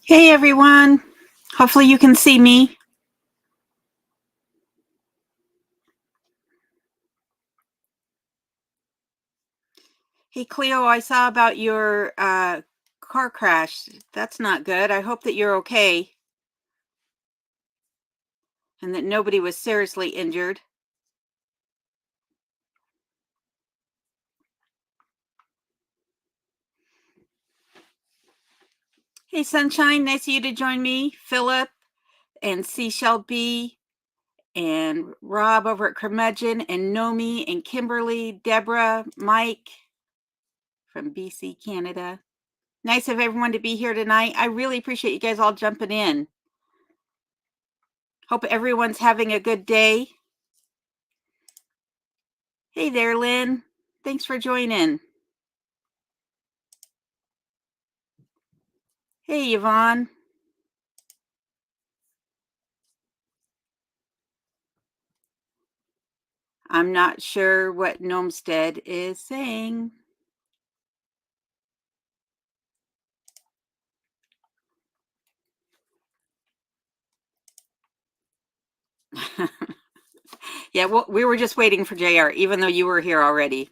Hey everyone, hopefully you can see me. Hey Cleo, I saw about your car crash. That's not good. I hope that you're okay and that nobody was seriously injured. Hey Sunshine, nice of you to join me. Philip and Seashell B and Rob over at Curmudgeon and Nomi and Kimberly, Deborah, Mike from BC, Canada. Nice of everyone to be here tonight. I really appreciate you guys all jumping in. Hope everyone's having a good day. Hey there, Lynn. Thanks for joining. Hey, Yvonne. I'm not sure what Gnomestead is saying. Yeah, well, we were just waiting for JR, even though you were here already.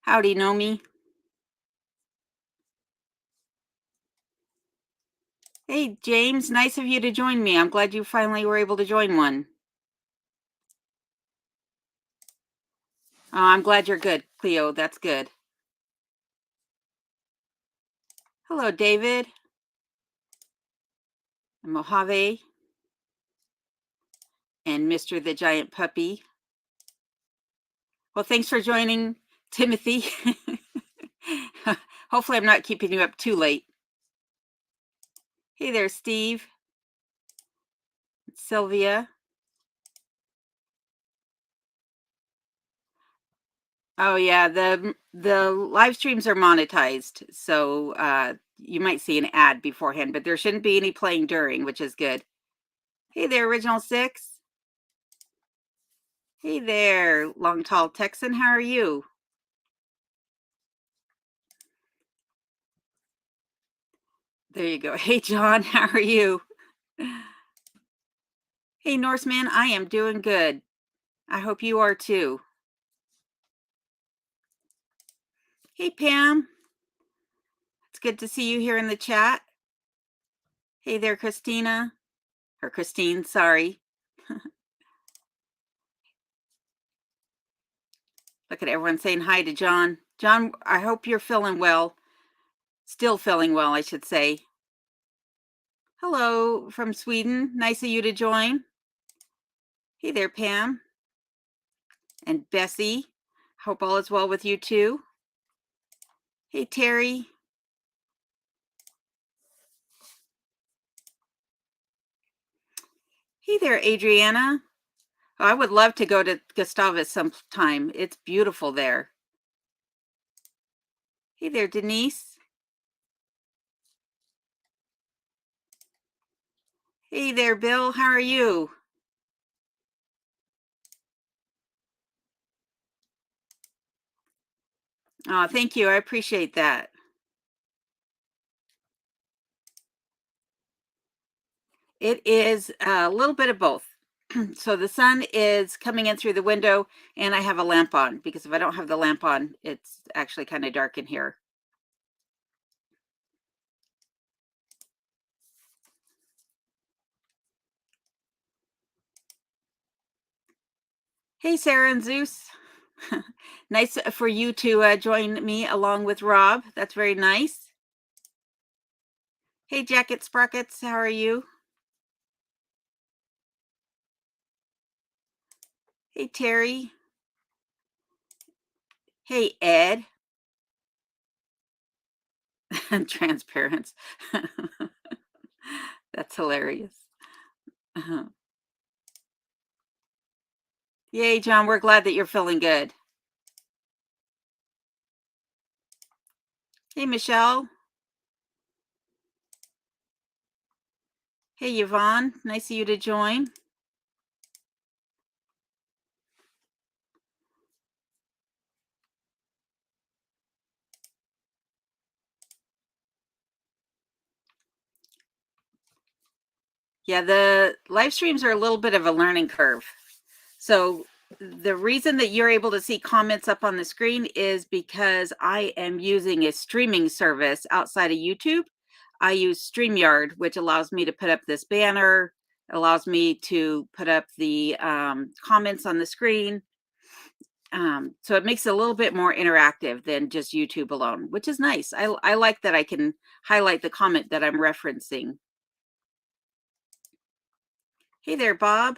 Howdy, Nomi. Hey, James, nice of you to join me. I'm glad you finally were able to join one. Oh, I'm glad you're good, Cleo. That's good. Hello, David. And Mojave. And Mr. the Giant Puppy. Well, thanks for joining, Timothy. Hopefully I'm not keeping you up too late. Hey there, Steve. Sylvia. Oh yeah, the live streams are monetized, so you might see an ad beforehand, but there shouldn't be any playing during, which is good. Hey there, Original Six. Hey there, Long Tall Texan. How are you? There you go. Hey John, how are you? Hey Norseman, I am doing good. I hope you are too. Hey Pam, it's good to see you here in the chat. Hey there, Christina. Or Christine, sorry. Look at everyone saying hi to John. John, I hope you're feeling well. Still feeling well, I should say. Hello from Sweden. Nice of you to join. Hey there, Pam. And Bessie. Hope all is well with you too. Hey, Terry. Hey there, Adriana. Oh, I would love to go to Gustavus sometime. It's beautiful there. Hey there, Denise. Hey there, Bill. How are you? Oh, thank you. I appreciate that. It is a little bit of both. So the sun is coming in through the window and I have a lamp on because if I don't have the lamp on, it's actually kind of dark in here. Hey, Sarah and Zeus. Nice for you to join me along with Rob. That's very nice. Hey, Jacket Sprockets, how are you? Hey, Terry. Hey, Ed. Transparent. That's hilarious. Yay, John, we're glad that you're feeling good. Hey, Michelle. Hey, Yvonne. Nice of you to join. Yeah, the live streams are a little bit of a learning curve. So the reason that you're able to see comments up on the screen is because I am using a streaming service outside of YouTube. I use StreamYard, which allows me to put up this banner, allows me to put up the comments on the screen. So it makes it a little bit more interactive than just YouTube alone, which is nice. I like that I can highlight the comment that I'm referencing. Hey there, Bob.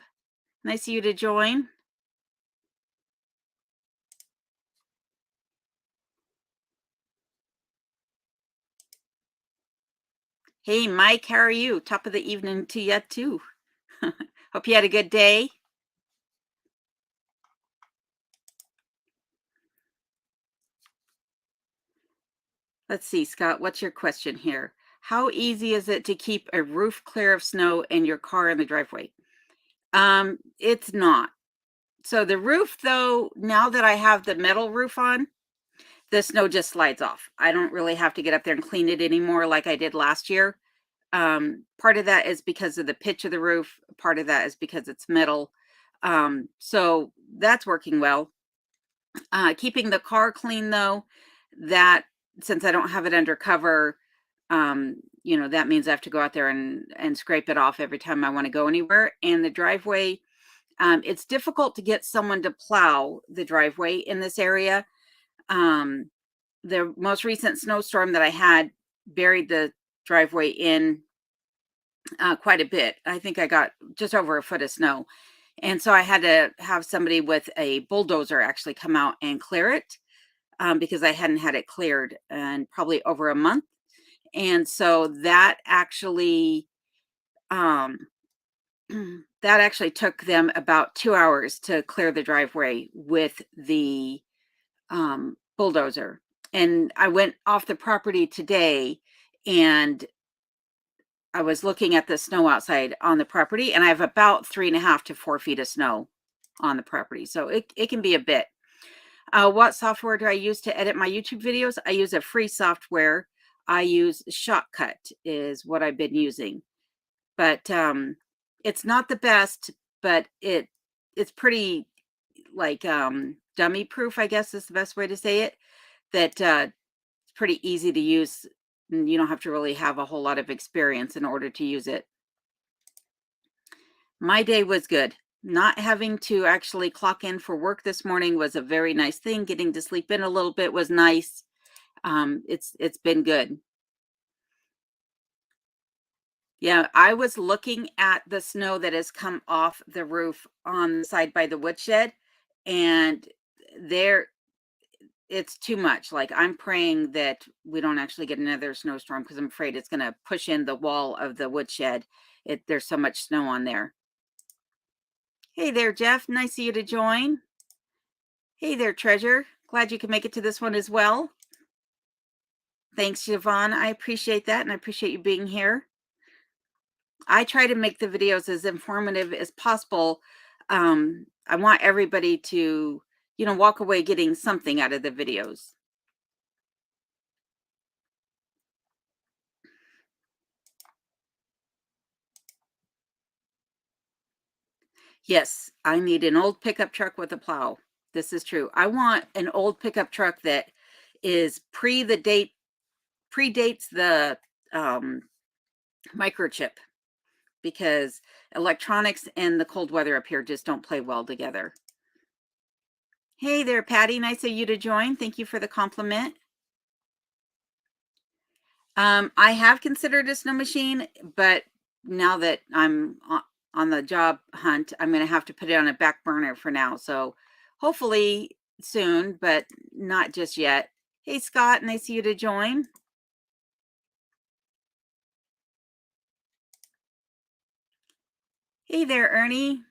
Nice of you to join. Hey, Mike, how are you? Top of the evening to you too. Hope you had a good day. Let's see, Scott, what's your question here? How easy is it to keep a roof clear of snow and your car in the driveway? It's not. So the roof, though, now that I have the metal roof on, the snow just slides off. I don't really have to get up there and clean it anymore like I did last year. Part of that is because of the pitch of the roof. Part of that is because it's metal. So that's working well. Keeping the car clean, though, that since I don't have it under cover, that means I have to go out there and scrape it off every time I want to go anywhere. And the driveway, it's difficult to get someone to plow the driveway in this area. The most recent snowstorm that I had buried the driveway in quite a bit. I think I got just over a foot of snow. And so I had to have somebody with a bulldozer actually come out and clear it because I hadn't had it cleared in probably over a month. And so that actually um, that actually took them about 2 hours to clear the driveway with the bulldozer. And I went off the property today and I was looking at the snow outside on the property, and I have about 3.5 to 4 feet of snow on the property. So it can be a bit. What software do I use to edit my YouTube videos? I use a free software. I use Shotcut is what I've been using. But it's not the best, but it's pretty like dummy proof, I guess is the best way to say it. That it's pretty easy to use. And you don't have to really have a whole lot of experience in order to use it. My day was good. Not having to actually clock in for work this morning was a very nice thing. Getting to sleep in a little bit was nice. It's been good. Yeah, I was looking at the snow that has come off the roof on the side by the woodshed, and there it's too much. Like I'm praying that we don't actually get another snowstorm because I'm afraid it's going to push in the wall of the woodshed. There's so much snow on there. Hey there, Jeff. Nice of you to join. Hey there, Treasure. Glad you could make it to this one as well. Thanks, Siobhan. I appreciate that, and I appreciate you being here. I try to make the videos as informative as possible. I want everybody to, walk away getting something out of the videos. Yes, I need an old pickup truck with a plow. This is true. I want an old pickup truck that is predates the microchip, because electronics and the cold weather up here just don't play well together. Hey there, Patty. Nice of you to join. Thank you for the compliment. I have considered a snow machine, but now that I'm on the job hunt, I'm going to have to put it on a back burner for now. So hopefully soon, but not just yet. Hey, Scott. Nice of you to join. Hey there, Ernie.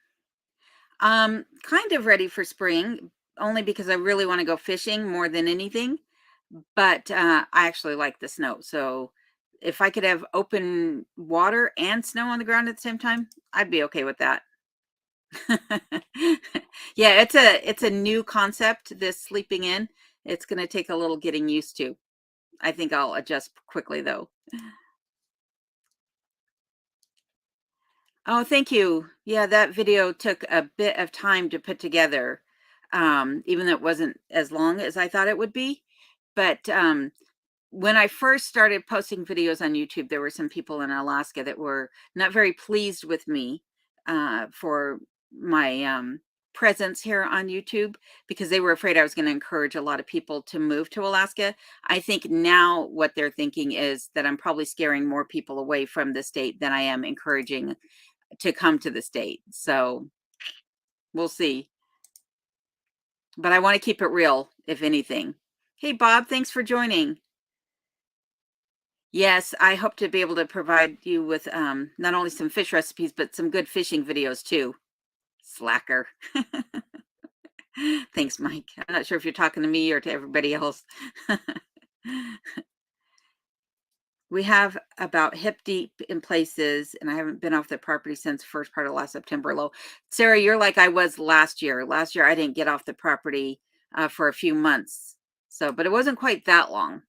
Kind of ready for spring, only because I really want to go fishing more than anything. But I actually like the snow. So if I could have open water and snow on the ground at the same time, I'd be okay with that. Yeah, it's a new concept, this sleeping in. It's going to take a little getting used to. I think I'll adjust quickly though. Oh, thank you. Yeah, that video took a bit of time to put together, even though it wasn't as long as I thought it would be. But when I first started posting videos on YouTube, there were some people in Alaska that were not very pleased with me for my presence here on YouTube because they were afraid I was going to encourage a lot of people to move to Alaska. I think now what they're thinking is that I'm probably scaring more people away from the state than I am encouraging to come to the state. So we'll see. But I want to keep it real, if anything. Hey, Bob, thanks for joining. Yes, I hope to be able to provide you with not only some fish recipes, but some good fishing videos too. Slacker. Thanks, Mike. I'm not sure if you're talking to me or to everybody else. We have about hip deep in places, and I haven't been off the property since first part of last September low. Sarah, you're like I was last year. Last year, I didn't get off the property for a few months. So, but it wasn't quite that long.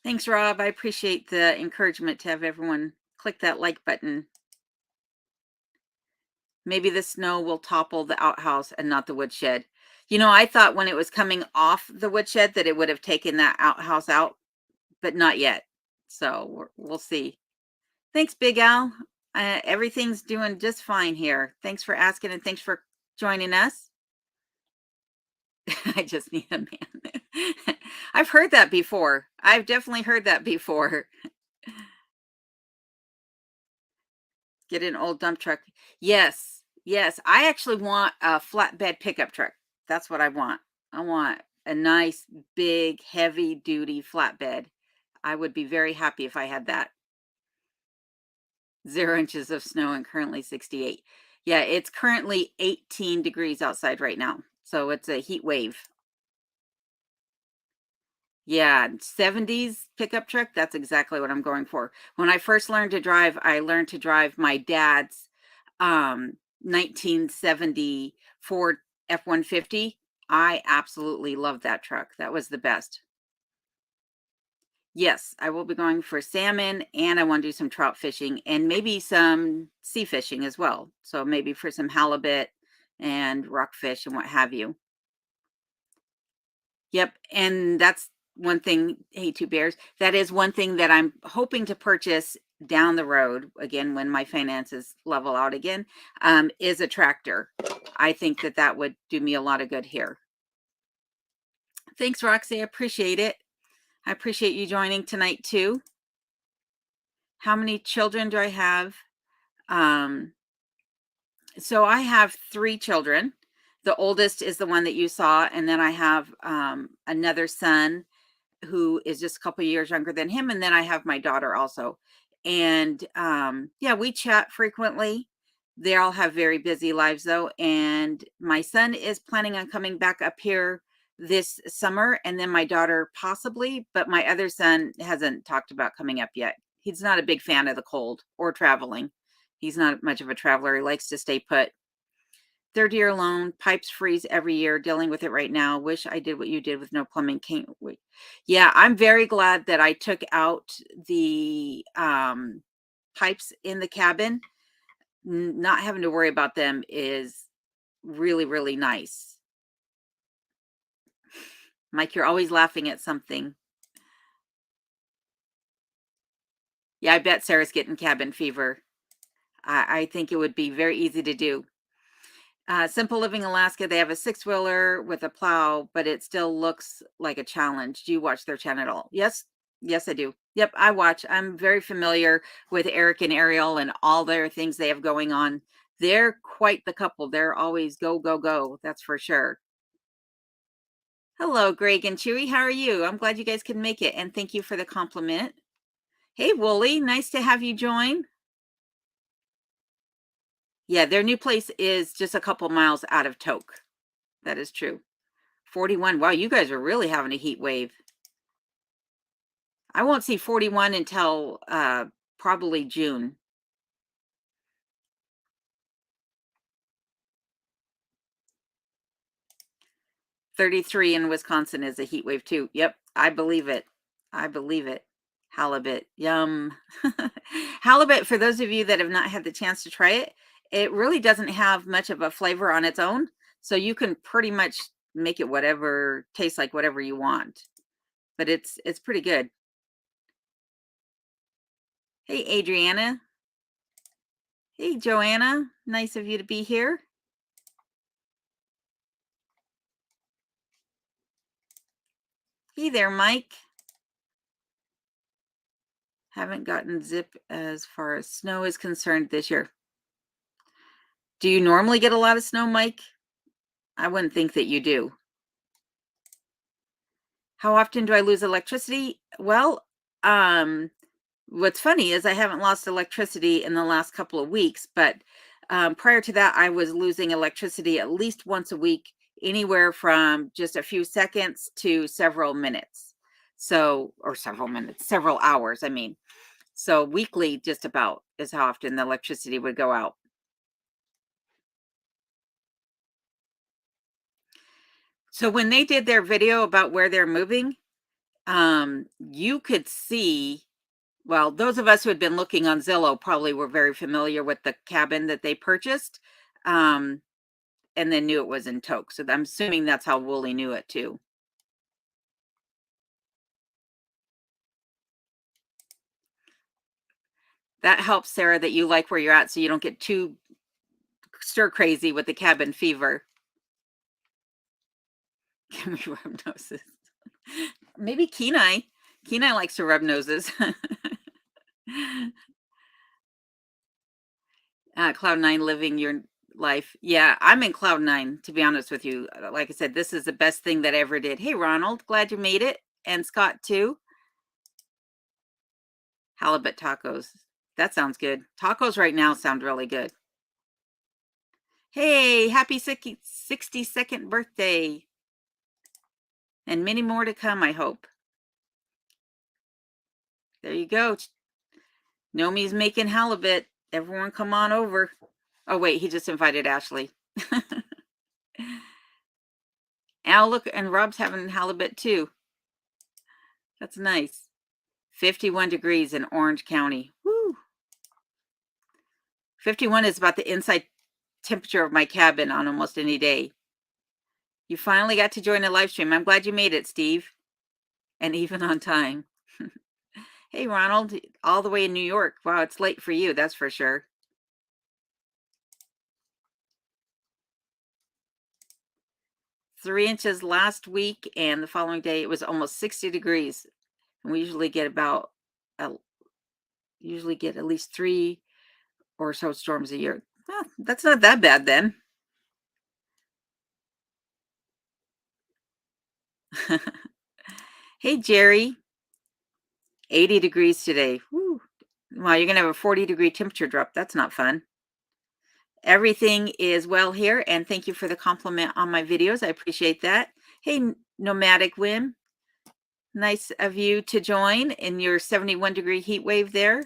Thanks, Rob. I appreciate the encouragement to have everyone click that like button. Maybe the snow will topple the outhouse and not the woodshed. You know, I thought when it was coming off the woodshed that it would have taken that outhouse out, but not yet. So we'll see. Thanks, Big Al. Everything's doing just fine here. Thanks for asking and thanks for joining us. I just need a man. I've heard that before. I've definitely heard that before. Get an old dump truck. Yes, yes. I actually want a flatbed pickup truck. That's what I want. I want a nice, big, heavy duty flatbed. I would be very happy if I had that. 0 inches of snow and currently 68. Yeah, it's currently 18 degrees outside right now. So it's a heat wave. Yeah, 70s pickup truck. That's exactly what I'm going for. When I first learned to drive, I learned to drive my dad's 1970 Ford F-150. I absolutely love that truck. That was the best. Yes, I will be going for salmon and I want to do some trout fishing and maybe some sea fishing as well. So maybe for some halibut and rockfish and what have you. Yep, and that's one thing. Hey, two bears. That is one thing that I'm hoping to purchase down the road again when my finances level out again. Is a tractor. I think that that would do me a lot of good here. Thanks, Roxy. I appreciate it. I appreciate you joining tonight too. How many children do I have? So I have 3 children. The oldest is the one that you saw, and then I have another son who is just a couple years younger than him, and then I have my daughter also. And yeah, we chat frequently. They all have very busy lives though, and my son is planning on coming back up here this summer, and then my daughter possibly, but my other son hasn't talked about coming up yet. He's not a big fan of the cold or traveling. He's not much of a traveler. He likes to stay put. Third year loan, pipes freeze every year, dealing with it right now. Wish I did what you did with no plumbing. Can't wait. Yeah, I'm very glad that I took out the pipes in the cabin. Not having to worry about them is really, really nice. Mike, you're always laughing at something. Yeah, I bet Sarah's getting cabin fever. I think it would be very easy to do. Simple Living Alaska, they have a 6-wheeler with a plow, but it still looks like a challenge. Do you watch their channel at all? Yes. Yes, I do. Yep, I watch. I'm very familiar with Eric and Ariel and all their things they have going on. They're quite the couple. They're always go, go, go. That's for sure. Hello, Greg and Chewy. How are you? I'm glad you guys can make it. And thank you for the compliment. Hey, Wooly. Nice to have you join. Yeah, their new place is just a couple miles out of Toke. That is true. 41. Wow, you guys are really having a heat wave. I won't see 41 until probably June. .33 in Wisconsin is a heat wave too. Yep, I believe it. I believe it. Halibut, yum. Halibut, for those of you that have not had the chance to try it, it really doesn't have much of a flavor on its own. So you can pretty much make it whatever, taste like whatever you want. But it's pretty good. Hey, Adriana. Hey, Joanna. Nice of you to be here. Hey there, Mike. Haven't gotten zip as far as snow is concerned this year. Do you normally get a lot of snow, Mike? I wouldn't think that you do. How often do I lose electricity? Well, what's funny is I haven't lost electricity in the last couple of weeks, but prior to that, I was losing electricity at least once a week, anywhere from just a few seconds to several minutes. So, or several minutes, several hours, I mean. So weekly, just about is how often the electricity would go out. So when they did their video about where they're moving, you could see, well, those of us who had been looking on Zillow probably were very familiar with the cabin that they purchased, and then knew it was in Toke. So I'm assuming that's how Wooly knew it too. That helps, Sarah, that you like where you're at so you don't get too stir crazy with the cabin fever. Give me rub noses. Maybe Kenai. Kenai likes to rub noses. Cloud9 living your life. Yeah, I'm in Cloud9, to be honest with you. Like I said, this is the best thing that I ever did. Hey, Ronald, glad you made it. And Scott, too. Halibut tacos. That sounds good. Tacos right now sound really good. Hey, happy 62nd birthday. And many more to come, I hope. There you go. Nomi's making halibut. Everyone come on over. Oh, wait, he just invited Ashley. Al, look, and Rob's having halibut too. That's nice. 51 degrees in Orange County. Woo. 51 is about the inside temperature of my cabin on almost any day. You finally got to join a live stream. I'm glad you made it, Steve. And even on time. Hey, Ronald, all the way in New York. Wow, it's late for you, that's for sure. Three inches last week, and the following day it was almost 60 degrees. And we usually get about, at least 3 or so storms a year. Well, that's not that bad then. Hey, Jerry. 80 degrees today. Woo. Wow, you're going to have a 40-degree temperature drop. That's not fun. Everything is well here, and thank you for the compliment on my videos. I appreciate that. Hey, Nomadic Whim. Nice of you to join in your 71-degree heat wave there.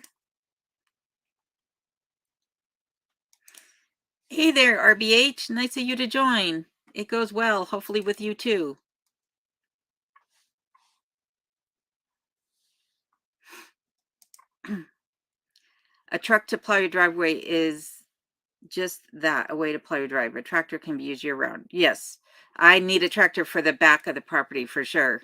Hey there, RBH. Nice of you to join. It goes well, hopefully with you too. A truck to plow your driveway is just that, a way to plow your driveway. A tractor can be used year-round. Yes, I need a tractor for the back of the property for sure.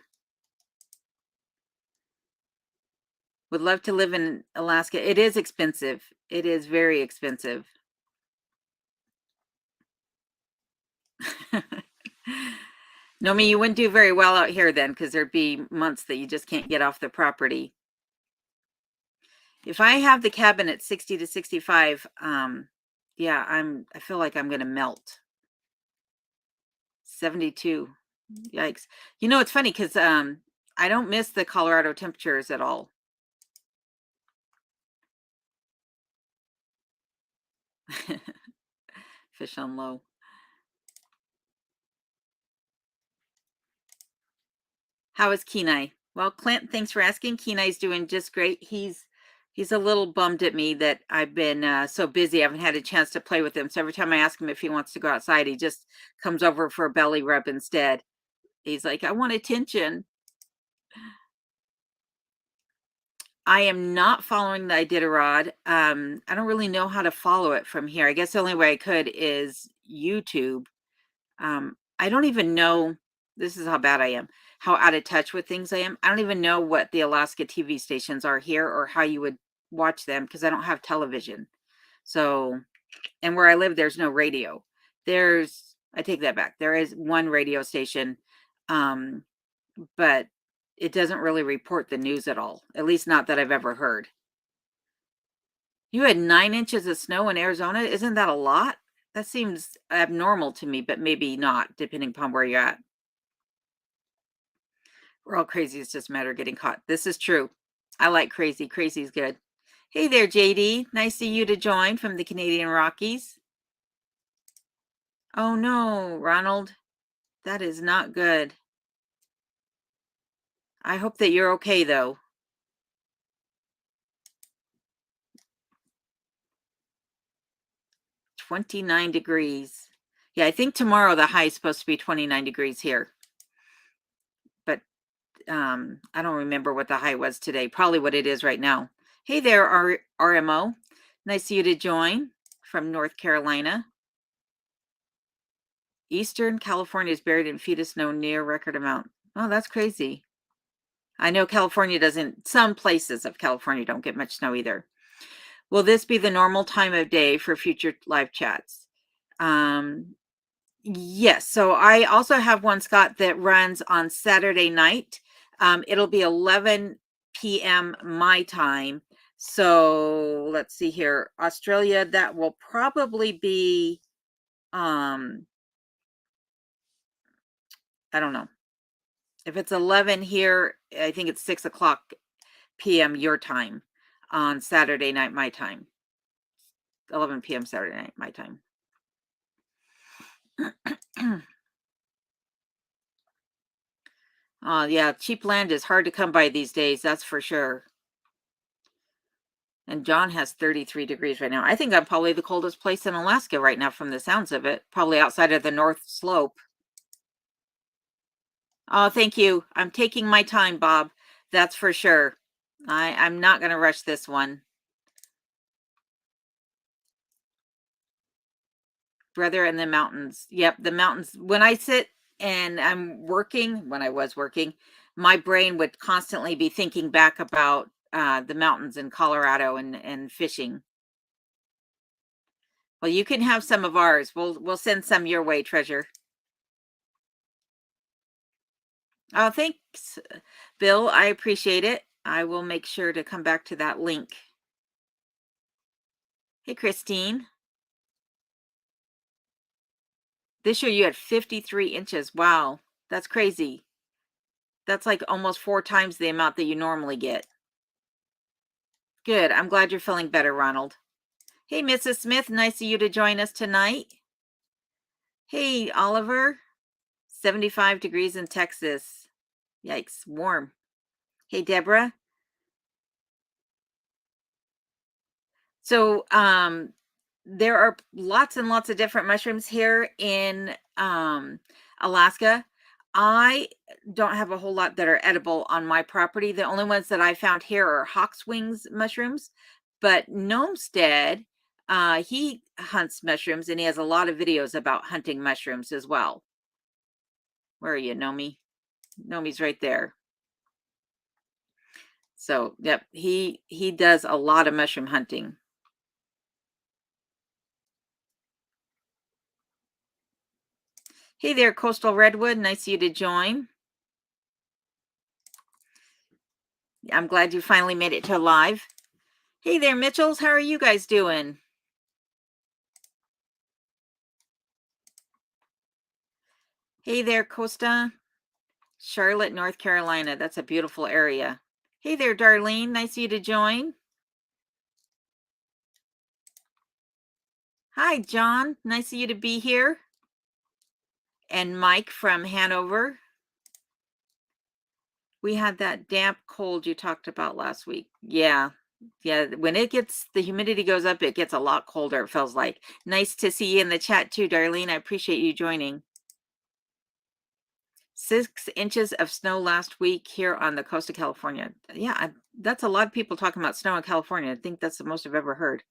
Would love to live in Alaska. It is expensive. It is very expensive. Nomi, you wouldn't do very well out here then, because there'd be months that you just can't get off the property. If I have the cabin at 60 to 65, yeah, I feel like I'm gonna melt. 72. Yikes. You know, it's funny because I don't miss the Colorado temperatures at all. Fish on low. How is Kenai? Well, Clint, thanks for asking. Kenai's doing just great. He's a little bummed at me that I've been so busy. I haven't had a chance to play with him. So every time I ask him if he wants to go outside, he just comes over for a belly rub instead. He's like, I want attention. I am not following the Iditarod. I don't really know how to follow it from here. I guess the only way I could is YouTube. I don't even know, this is how bad I am, how out of touch with things I am. I don't even know what the Alaska TV stations are here or how you would watch them because I don't have television. So, and where I live, there's no radio. I take that back. There is one radio station, but it doesn't really report the news at all, at least not that I've ever heard. You had 9 inches of snow in Arizona. Isn't that a lot? That seems abnormal to me, but maybe not, depending upon where you're at. We're all crazy. It's just a matter of getting caught. This is true. I like crazy. Crazy's good. Hey there, JD. Nice of you to join from the Canadian Rockies. Oh no, Ronald. That is not good. I hope that you're okay, though. 29 degrees. Yeah, I think tomorrow the high is supposed to be 29 degrees here. But I don't remember what the high was today. Probably what it is right now. Hey there, RMO. Nice of you to join from North Carolina. Eastern California is buried in feet of snow near record amount. Oh, that's crazy. I know California doesn't, some places of California don't get much snow either. Will this be the normal time of day for future live chats? Yes. So I also have one, Scott, that runs on Saturday night. It'll be 11 p.m. my time. So let's see here. Australia, that will probably be, I don't know. If it's 11 here, I think it's 6 o'clock p.m. your time on Saturday night, my time. 11 p.m. Saturday night, my time. Yeah, cheap land is hard to come by these days, that's for sure. And John has 33 degrees right now. I think I'm probably the coldest place in Alaska right now from the sounds of it, probably outside of the North Slope. Oh, thank you. I'm taking my time, Bob. That's for sure. I'm not going to rush this one. Brother in the mountains. Yep, the mountains. When I sit and I'm working, when I was working, my brain would constantly be thinking back about the mountains in Colorado and fishing. Well, you can have some of ours. We'll send some your way, Treasure. Oh, thanks, Bill. I appreciate it. I will make sure to come back to that link. Hey, Christine. This year you had 53 inches. Wow, that's crazy. That's like almost 4 times the amount that you normally get. Good. I'm glad you're feeling better, Ronald. Hey, Mrs. Smith. Nice of you to join us tonight. Hey, Oliver. 75 degrees in Texas. Yikes, warm. Hey, Deborah. So, there are lots and lots of different mushrooms here in Alaska. I don't have a whole lot that are edible on my property. The only ones that I found here are hawk's wings mushrooms, but Gnomestead, he hunts mushrooms and he has a lot of videos about hunting mushrooms as well. Where are you, Nomi? Nomi's right there. So, yep, he does a lot of mushroom hunting. Hey there, Coastal Redwood. Nice of you to join. I'm glad you finally made it to live. Hey there, Mitchells. How are you guys doing? Hey there, Costa. Charlotte, North Carolina. That's a beautiful area. Hey there, Darlene. Nice of you to join. Hi, John. Nice of you to be here. And Mike from Hanover. We had that damp cold you talked about last week. Yeah. Yeah. When it gets, the humidity goes up, it gets a lot colder, it feels like. Nice to see you in the chat too, Darlene. I appreciate you joining. 6 inches of snow last week here on the coast of California. Yeah, That's a lot of people talking about snow in California. I think that's the most I've ever heard.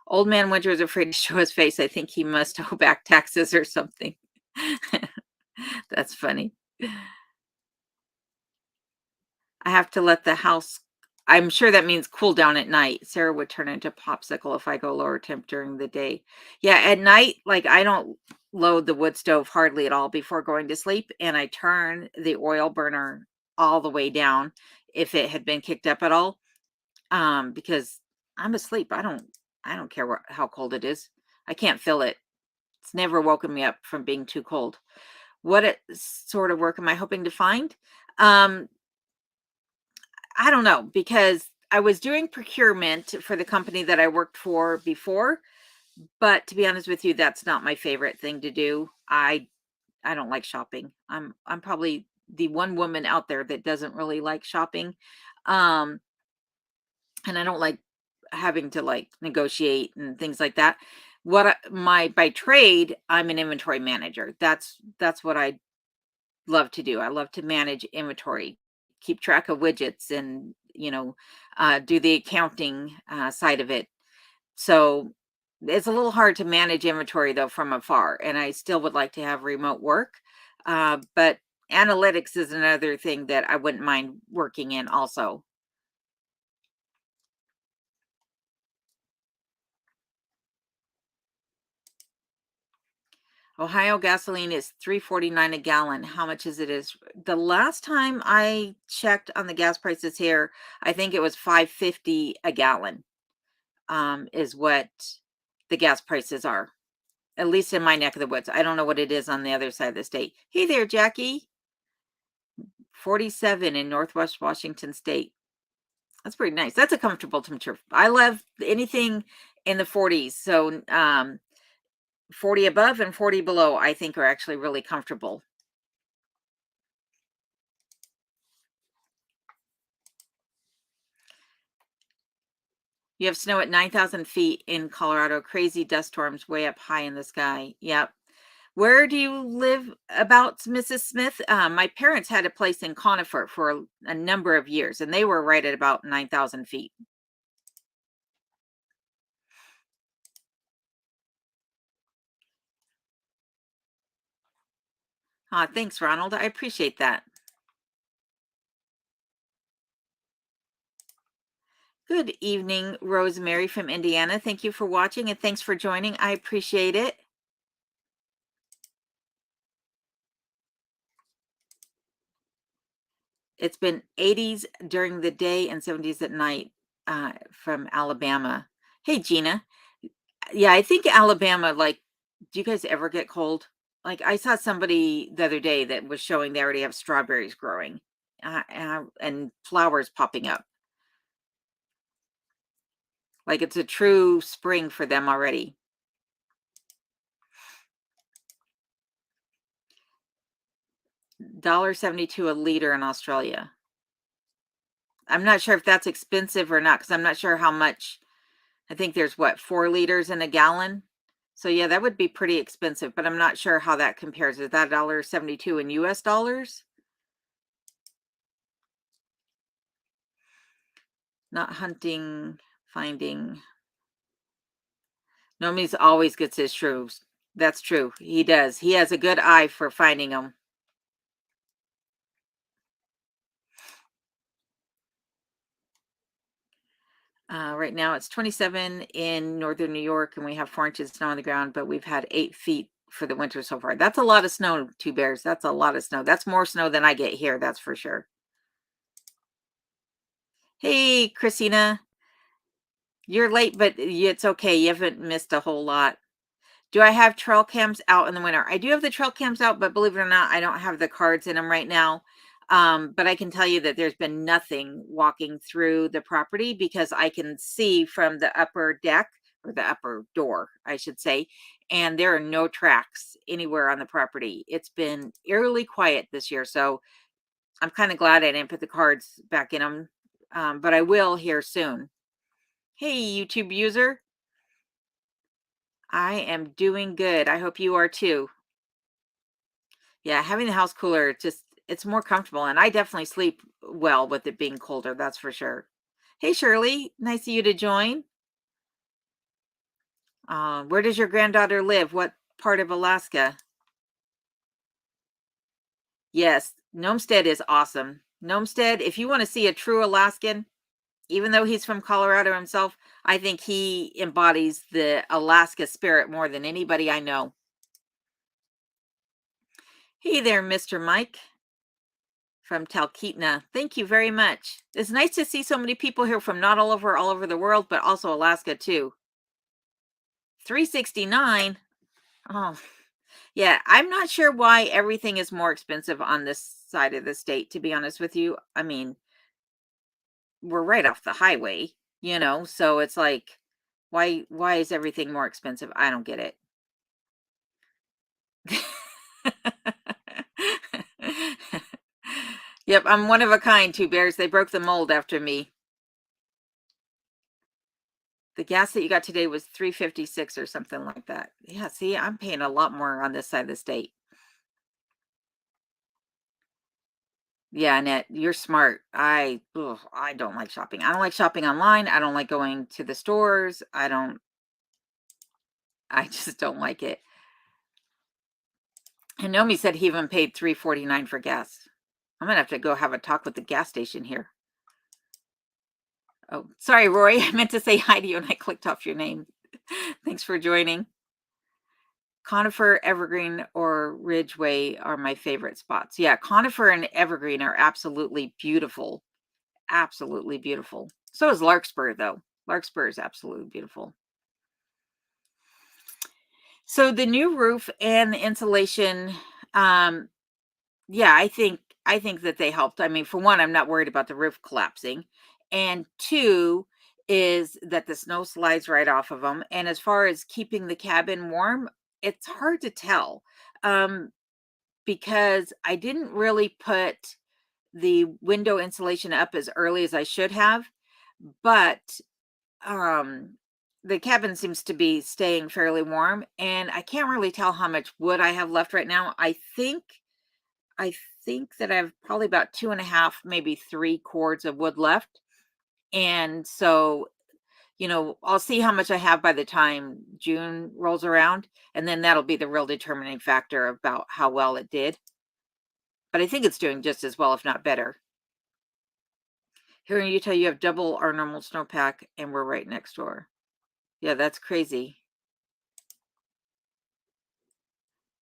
Old man Winter is afraid to show his face. I think he must owe back taxes or something. That's funny. I have to let the house I'm sure that means cool down at night. Sarah would turn into popsicle if I go lower temp during the day. Yeah, at night, like, I don't load the wood stove hardly at all before going to sleep, and I turn the oil burner all the way down if it had been kicked up at all, because I'm asleep. I don't care how cold it is. I can't feel it. It's never woken me up from being too cold. Sort of work am I hoping to find? Um, I don't know, because I was doing procurement for the company that I worked for before, but to be honest with you, that's not my favorite thing to do. I don't like shopping. I'm probably the one woman out there that doesn't really like shopping. Um, and I don't like having to like negotiate and things like that. My by trade, I'm an inventory manager. That's what I love to do. I love to manage inventory, keep track of widgets, and do the accounting side of it. So it's a little hard to manage inventory though from afar, and I still would like to have remote work. But analytics is another thing that I wouldn't mind working in also. Ohio gasoline is 3.49 a gallon. How much is the last time I checked on the gas prices here, I think it was 5.50 a gallon, is what the gas prices are, at least in my neck of the woods. I don't know what it is on the other side of the state. Hey there, Jackie. 47 in Northwest Washington State. That's pretty nice. That's a comfortable temperature. I love anything in the 40s. So 40 above and 40 below, I think, are actually really comfortable. You have snow at 9,000 feet in Colorado. Crazy dust storms way up high in the sky. Yep. Where do you live about, Mrs. Smith? My parents had a place in Conifer for a number of years, and they were right at about 9,000 feet. Thanks, Ronald. I appreciate that. Good evening, Rosemary from Indiana. Thank you for watching, and thanks for joining. I appreciate it. It's been 80s during the day and 70s at night, from Alabama. Hey, Gina. Yeah, I think Alabama, like, do you guys ever get cold? Like, I saw somebody the other day that was showing they already have strawberries growing, and flowers popping up. Like, it's a true spring for them already. $1.72 a liter in Australia. I'm not sure if that's expensive or not, because I'm not sure how much. I think there's what, 4 liters in a gallon? So yeah, that would be pretty expensive, but I'm not sure how that compares. Is that $1.72 in US dollars? Not hunting, finding. Nomi's always gets his shrews. That's true. He does. He has a good eye for finding them. Right now it's 27 in northern New York, and we have 4 inches of snow on the ground, but we've had 8 feet for the winter so far. That's a lot of snow, Two Bears. That's a lot of snow. That's more snow than I get here, that's for sure. Hey, Christina. You're late, but it's okay. You haven't missed a whole lot. Do I have trail cams out in the winter? I do have the trail cams out, but believe it or not, I don't have the cards in them right now. But I can tell you that there's been nothing walking through the property, because I can see from the upper deck, or the upper door, I should say, and there are no tracks anywhere on the property. It's been eerily quiet this year, so I'm kind of glad I didn't put the cards back in them, but I will here soon. Hey, YouTube user. I am doing good. I hope you are too. Yeah, having the house cooler, it's more comfortable, and I definitely sleep well with it being colder, that's for sure. Hey, Shirley. Nice of you to join. Where does your granddaughter live? What part of Alaska? Yes, Nomestead is awesome. Nomestead, if you want to see a true Alaskan, even though he's from Colorado himself, I think he embodies the Alaska spirit more than anybody I know. Hey there, Mr. Mike from Talkeetna. Thank you very much. It's nice to see so many people here from not all over the world, but also Alaska too. 369. Oh, yeah. I'm not sure why everything is more expensive on this side of the state, to be honest with you. I mean, we're right off the highway, so it's like, why is everything more expensive? I don't get it. Yep, I'm one of a kind, two bears. They broke the mold after me. The gas that you got today was 356 or something like that. Yeah, see, I'm paying a lot more on this side of the state. Yeah, Annette, you're smart. I don't like shopping. I don't like shopping online. I don't like going to the stores. I just don't like it. And Nomi said he even paid $3.49 for gas. I'm gonna have to go have a talk with the gas station here. Oh, sorry, Roy. I meant to say hi to you and I clicked off your name. Thanks for joining. Conifer, Evergreen, or Ridgeway are my favorite spots. Yeah, Conifer and Evergreen are absolutely beautiful. Absolutely beautiful. So is Larkspur, though. Larkspur is absolutely beautiful. So the new roof and the insulation, yeah, I think that they helped. I mean, for one, I'm not worried about the roof collapsing, and two is that the snow slides right off of them. And as far as keeping the cabin warm, it's hard to tell, because I didn't really put the window insulation up as early as I should have, but um the cabin seems to be staying fairly warm, and I can't really tell how much wood I have left right now. I think that I have probably about 2.5, maybe 3 cords of wood left. And so, I'll see how much I have by the time June rolls around, and then that'll be the real determining factor about how well it did. But I think it's doing just as well, if not better. Here in Utah, you have double our normal snowpack, and we're right next door. Yeah, that's crazy.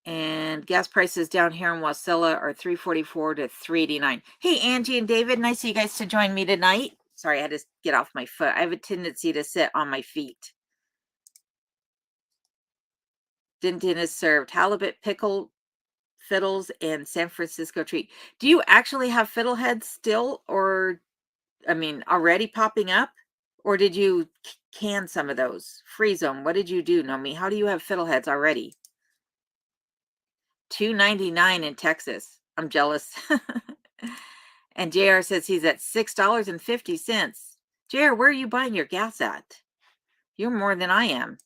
And gas prices down here in Wasilla are $3.44 to $3.89. Hey, Angie and David, nice of you guys to join me tonight. Sorry, I had to get off my foot. I have a tendency to sit on my feet. Dinton is served halibut, pickle, fiddles, and San Francisco treat. Do you actually have fiddleheads still, or, I mean, already popping up? Or did you can some of those? Freeze them? What did you do, Nomi? How do you have fiddleheads already? $2.99 in Texas. I'm jealous. And JR says he's at $6.50. JR, where are you buying your gas at? You're more than I am.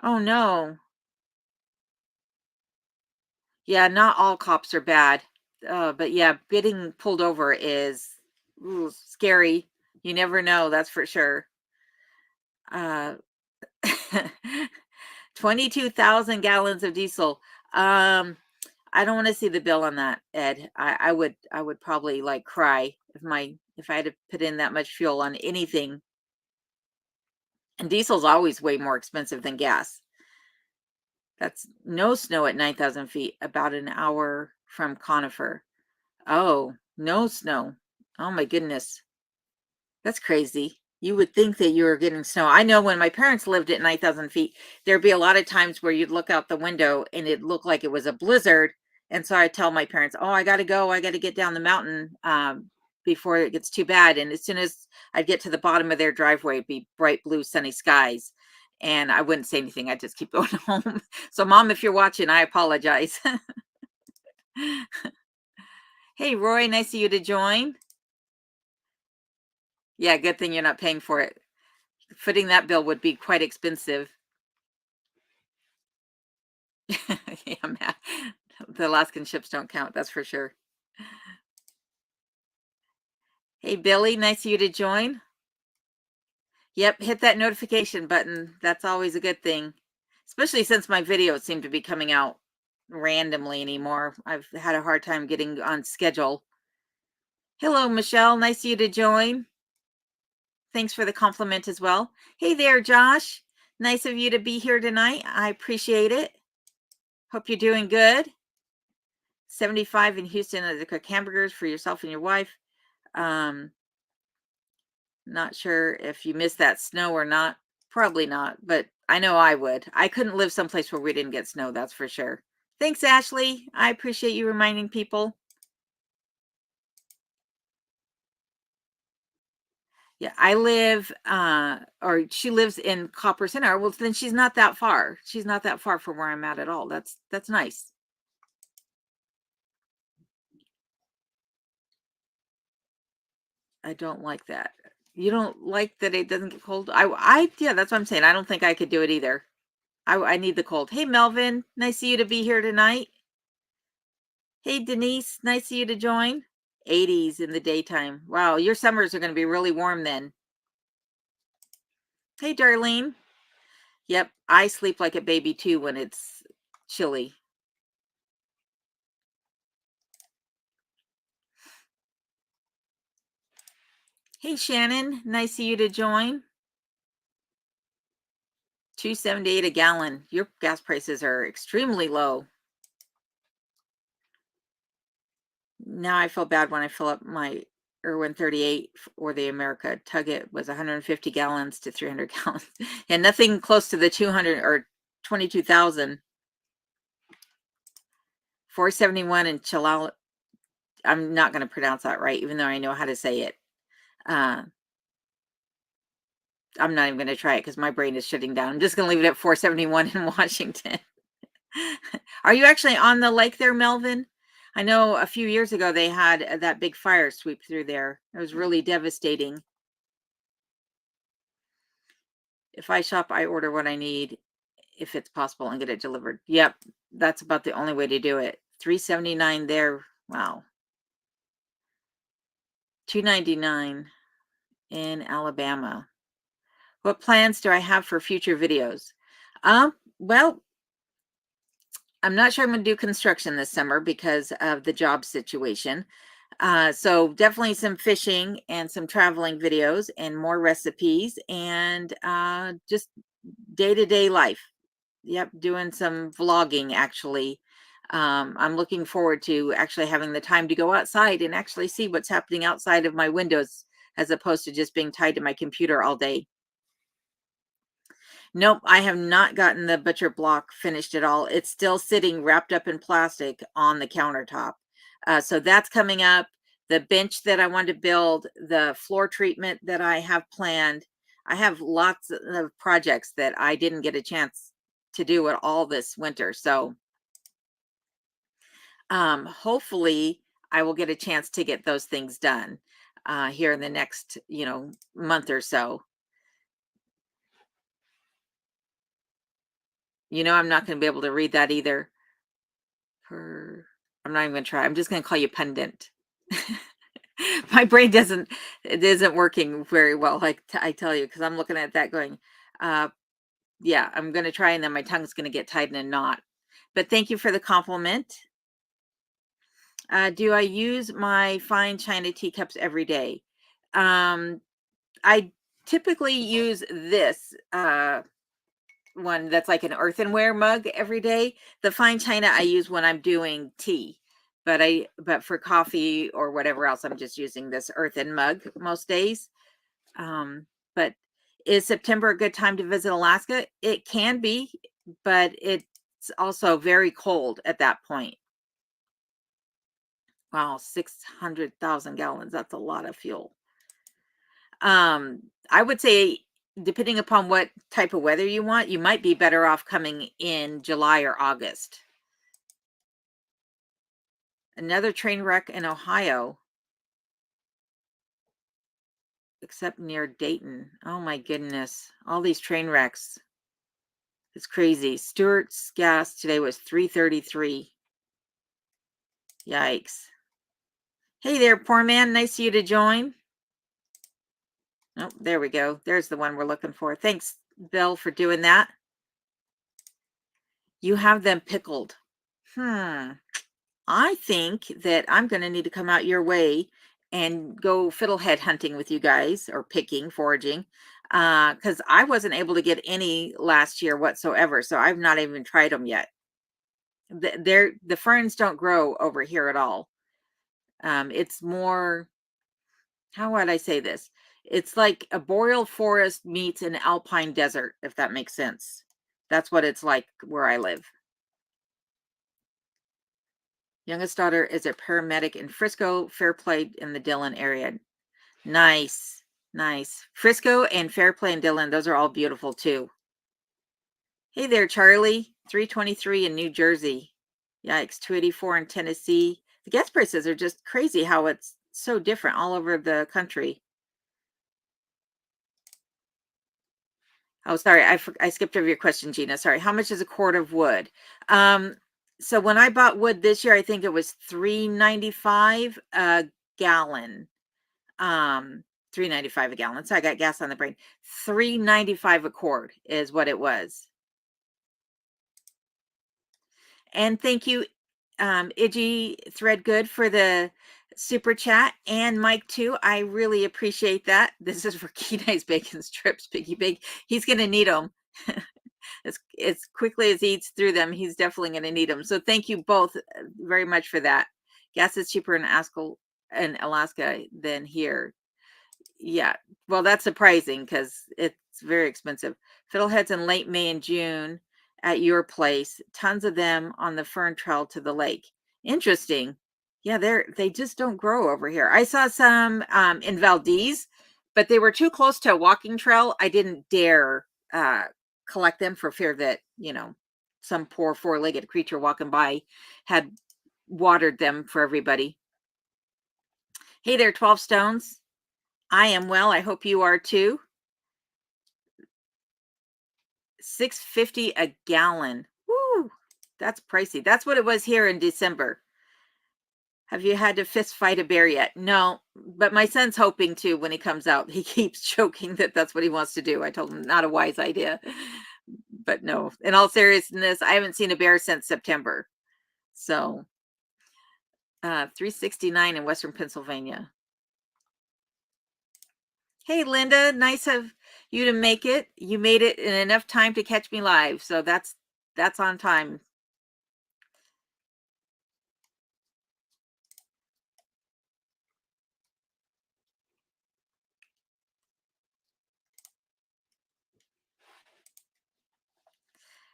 Oh no. Yeah, not all cops are bad. But yeah, getting pulled over is scary. You never know, that's for sure. Uh 22,000 gallons of diesel. I don't want to see the bill on that, Ed. I would probably like cry if I had to put in that much fuel on anything. And diesel's always way more expensive than gas. That's no snow at 9,000 feet, about an hour from Conifer. Oh, no snow. Oh my goodness. That's crazy. You would think that you were getting snow. I know when my parents lived at 9,000 feet, there'd be a lot of times where you'd look out the window and it looked like it was a blizzard. And so I tell my parents, oh, I got to go. I got to get down the mountain before it gets too bad. And as soon as I'd get to the bottom of their driveway, it'd be bright blue, sunny skies. And I wouldn't say anything. I'd just keep going home. So, Mom, if you're watching, I apologize. Hey, Roy, nice of you to join. Yeah, good thing you're not paying for it. Footing that bill would be quite expensive. Yeah, Matt. The Alaskan ships don't count, that's for sure. Hey, Billy, nice of you to join. Yep, hit that notification button. That's always a good thing, especially since my videos seem to be coming out randomly anymore. I've had a hard time getting on schedule. Hello, Michelle. Nice of you to join. Thanks for the compliment as well. Hey there, Josh. Nice of you to be here tonight. I appreciate it. Hope you're doing good. 75 in Houston to cook hamburgers for yourself and your wife. Not sure if you missed that snow or not. Probably not, but I know I would. I couldn't live someplace where we didn't get snow, that's for sure. Thanks, Ashley. I appreciate you reminding people. Yeah, I live, or she lives in Copper Center. Well, then she's not that far. She's not that far from where I'm at all. That's nice. I don't like that. You don't like that it doesn't get cold? Yeah, that's what I'm saying. I don't think I could do it either. I need the cold. Hey, Melvin, nice of you to be here tonight. Hey, Denise, nice of you to join. 80s in the daytime. Wow, your summers are going to be really warm then. Hey, Darlene. Yep, I sleep like a baby too when it's chilly. Hey, Shannon, nice of you to join. $2.78 a gallon. Your gas prices are extremely low. Now I feel bad when I fill up my Irwin 38 or the America. Tugget was 150 gallons to 300 gallons. And nothing close to the 200 or 22,000. 471 in Chilal. I'm not going to pronounce that right, even though I know how to say it. I'm not even going to try it because my brain is shutting down. I'm just going to leave it at 471 in Washington. Are you actually on the lake there, Melvin? I know a few years ago they had that big fire sweep through there. It was really devastating. If I shop, I order what I need if it's possible and get it delivered. Yep, that's about the only way to do it. $3.79 there. Wow. $2.99 in Alabama. What plans do I have for future videos? Well, I'm not sure I'm going to do construction this summer because of the job situation. So definitely some fishing and some traveling videos and more recipes and just day-to-day life. Yep, doing some vlogging actually. I'm looking forward to actually having the time to go outside and actually see what's happening outside of my windows as opposed to just being tied to my computer all day. Nope, I have not gotten the butcher block finished at all. It's still sitting wrapped up in plastic on the countertop. So that's coming up. The bench that I want to build, the floor treatment that I have planned. I have lots of projects that I didn't get a chance to do at all this winter. So hopefully I will get a chance to get those things done here in the next, month or so. I'm not going to be able to read that either. I'm not even going to try. I'm just going to call you pundit. My brain it isn't working very well. Like I tell you, because I'm looking at that going, yeah, I'm going to try. And then my tongue's going to get tied in a knot. But thank you for the compliment. Do I use my fine china teacups every day? I typically use this one that's like an earthenware mug every day. The fine china I use when I'm doing tea, but for coffee or whatever else, I'm just using this earthen mug most days. But is September a good time to visit Alaska? It can be, but it's also very cold at that point. Wow, 600,000 gallons. That's a lot of fuel. I would say, depending upon what type of weather you want, you might be better off coming in July or August. Another train wreck in Ohio, except near Dayton. Oh my goodness. All these train wrecks. It's crazy. Stewart's gas today was $3.33. Yikes. Hey there, poor man. Nice of you to join. Oh, there we go. There's the one we're looking for. Thanks, Bill, for doing that. You have them pickled. Hmm. I think that I'm going to need to come out your way and go fiddlehead hunting with you guys, or picking, foraging, because I wasn't able to get any last year whatsoever. So I've not even tried them yet. The ferns don't grow over here at all. It's more, how would I say this? It's like a boreal forest meets an alpine desert, if that makes sense. That's what it's like where I live. Youngest daughter is a paramedic in Frisco, Fairplay in the Dillon area. Nice, nice. Frisco and Fairplay and Dillon, those are all beautiful too. Hey there, Charlie. 323 in New Jersey. Yikes, 284 in Tennessee. The gas prices are just crazy how it's so different all over the country. Oh, sorry, I skipped over your question, Gina. Sorry. How much is a quart of wood? So when I bought wood this year, I think it was $3.95 a gallon. 3.95 a gallon. So I got gas on the brain. $3.95 a quart is what it was. And thank you, Iggy Threadgood, for the super chat, and Mike too. I really appreciate that. This is for Kenai's bacon strips, Piggy Big. He's going to need them. as quickly as he eats through them, he's definitely going to need them. So thank you both very much for that. Gas is cheaper in Alaska than here. Yeah, well, that's surprising because it's very expensive. Fiddleheads in late May and June at your place. Tons of them on the fern trail to the lake. Interesting. Yeah, they just don't grow over here. I saw some in Valdez, but they were too close to a walking trail. I didn't dare collect them for fear that, some poor four-legged creature walking by had watered them for everybody. Hey there, 12 Stones. I am well. I hope you are too. $6.50 a gallon. Woo, that's pricey. That's what it was here in December. Have you had to fist fight a bear yet? No, but my son's hoping to when he comes out. He keeps joking that that's what he wants to do. I told him not a wise idea. But no, in all seriousness, I haven't seen a bear since September. So, $3.69 in Western Pennsylvania. Hey, Linda, nice of you to make it. You made it in enough time to catch me live. So that's on time.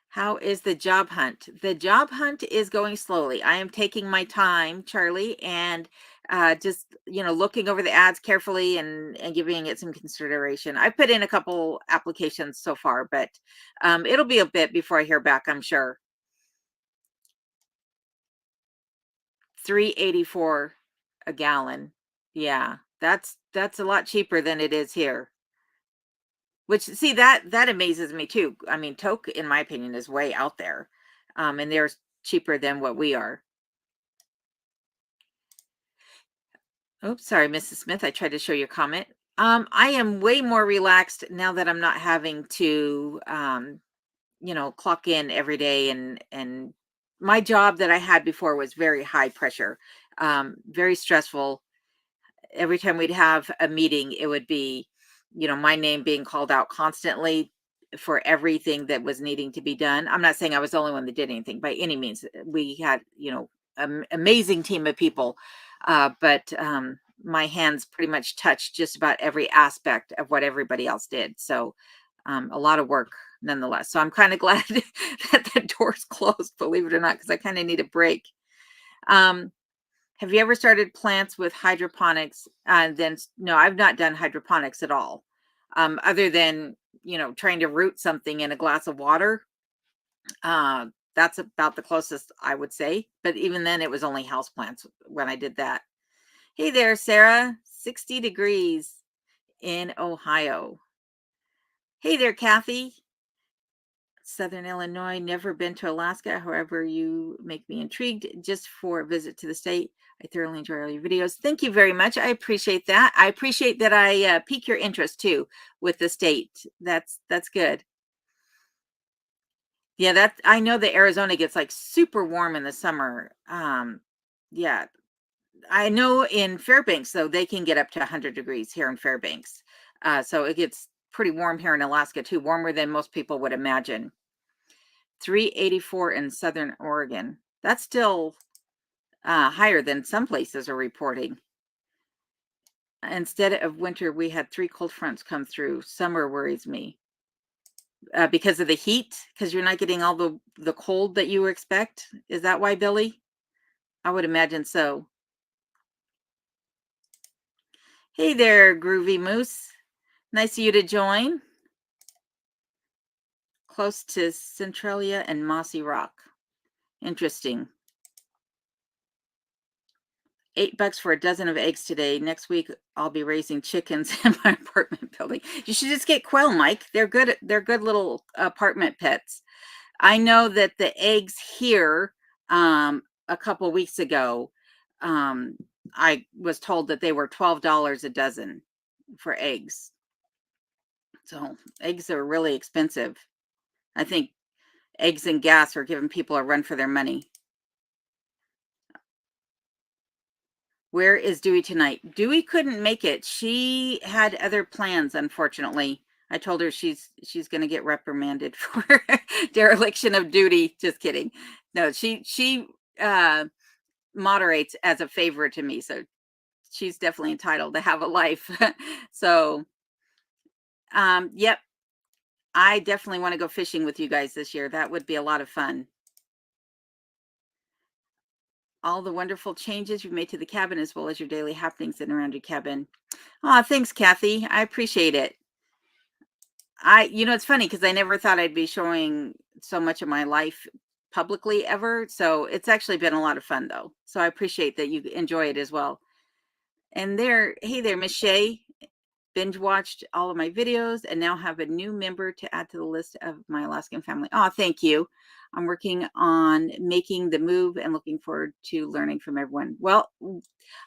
How is the job hunt? The job hunt is going slowly. I am taking my time, Charlie, and just looking over the ads carefully and giving it some consideration. I've put in a couple applications so far, but it'll be a bit before I hear back, I'm sure. $3.84 a gallon. Yeah, that's a lot cheaper than it is here. Which, see, that amazes me too. I mean, Toke, in my opinion, is way out there, and they're cheaper than what we are. Oops, sorry, Mrs. Smith. I tried to show you a comment. I am way more relaxed now that I'm not having to, clock in every day, and my job that I had before was very high pressure, very stressful. Every time we'd have a meeting, it would be, my name being called out constantly for everything that was needing to be done. I'm not saying I was the only one that did anything by any means. We had, an amazing team of people, but my hands pretty much touched just about every aspect of what everybody else did. So a lot of work nonetheless. So I'm kind of glad that the door's closed, believe it or not, because I kind of need a break. Have you ever started plants with hydroponics? Then no, I've not done hydroponics at all. Other than, trying to root something in a glass of water. That's about the closest I would say. But even then it was only house plants when I did that. Hey there, Sarah. 60 degrees in Ohio. Hey there, Kathy. Southern Illinois, never been to Alaska. However, you make me intrigued just for a visit to the state. I thoroughly enjoy all your videos. Thank you very much. I appreciate that. I appreciate that I pique your interest too with the state. That's good. Yeah, that I know that Arizona gets like super warm in the summer. Yeah, I know in Fairbanks though they can get up to 100 degrees here in Fairbanks. So it gets pretty warm here in Alaska too, warmer than most people would imagine. 384 in Southern Oregon. That's still higher than some places are reporting. Instead of winter, we had 3 cold fronts come through. Summer worries me because of the heat, because you're not getting all the cold that you expect. Is that why, Billy? I would imagine so. Hey there, Groovy Moose. Nice of you to join. Close to Centralia and Mossy Rock. Interesting. $8 for a dozen of eggs today. Next week, I'll be raising chickens in my apartment building. You should just get quail, Mike. They're good. They're good little apartment pets. I know that the eggs here, a couple weeks ago, I was told that they were $12 a dozen for eggs. So eggs are really expensive. I think eggs and gas are giving people a run for their money. Where is Dewey tonight? Dewey couldn't make it. She had other plans, unfortunately. I told her she's going to get reprimanded for dereliction of duty. Just kidding. No, she moderates as a favor to me, so she's definitely entitled to have a life. So, yep, I definitely want to go fishing with you guys this year. That would be a lot of fun. All the wonderful changes you've made to the cabin, as well as your daily happenings in and around your cabin. Oh, thanks, Kathy. I appreciate it. It's funny because I never thought I'd be showing so much of my life publicly ever. So it's actually been a lot of fun though. So I appreciate that you enjoy it as well. And hey there, Miss Shay. Binge watched all of my videos and now have a new member to add to the list of my Alaskan family. Oh, thank you. I'm working on making the move and looking forward to learning from everyone. Well,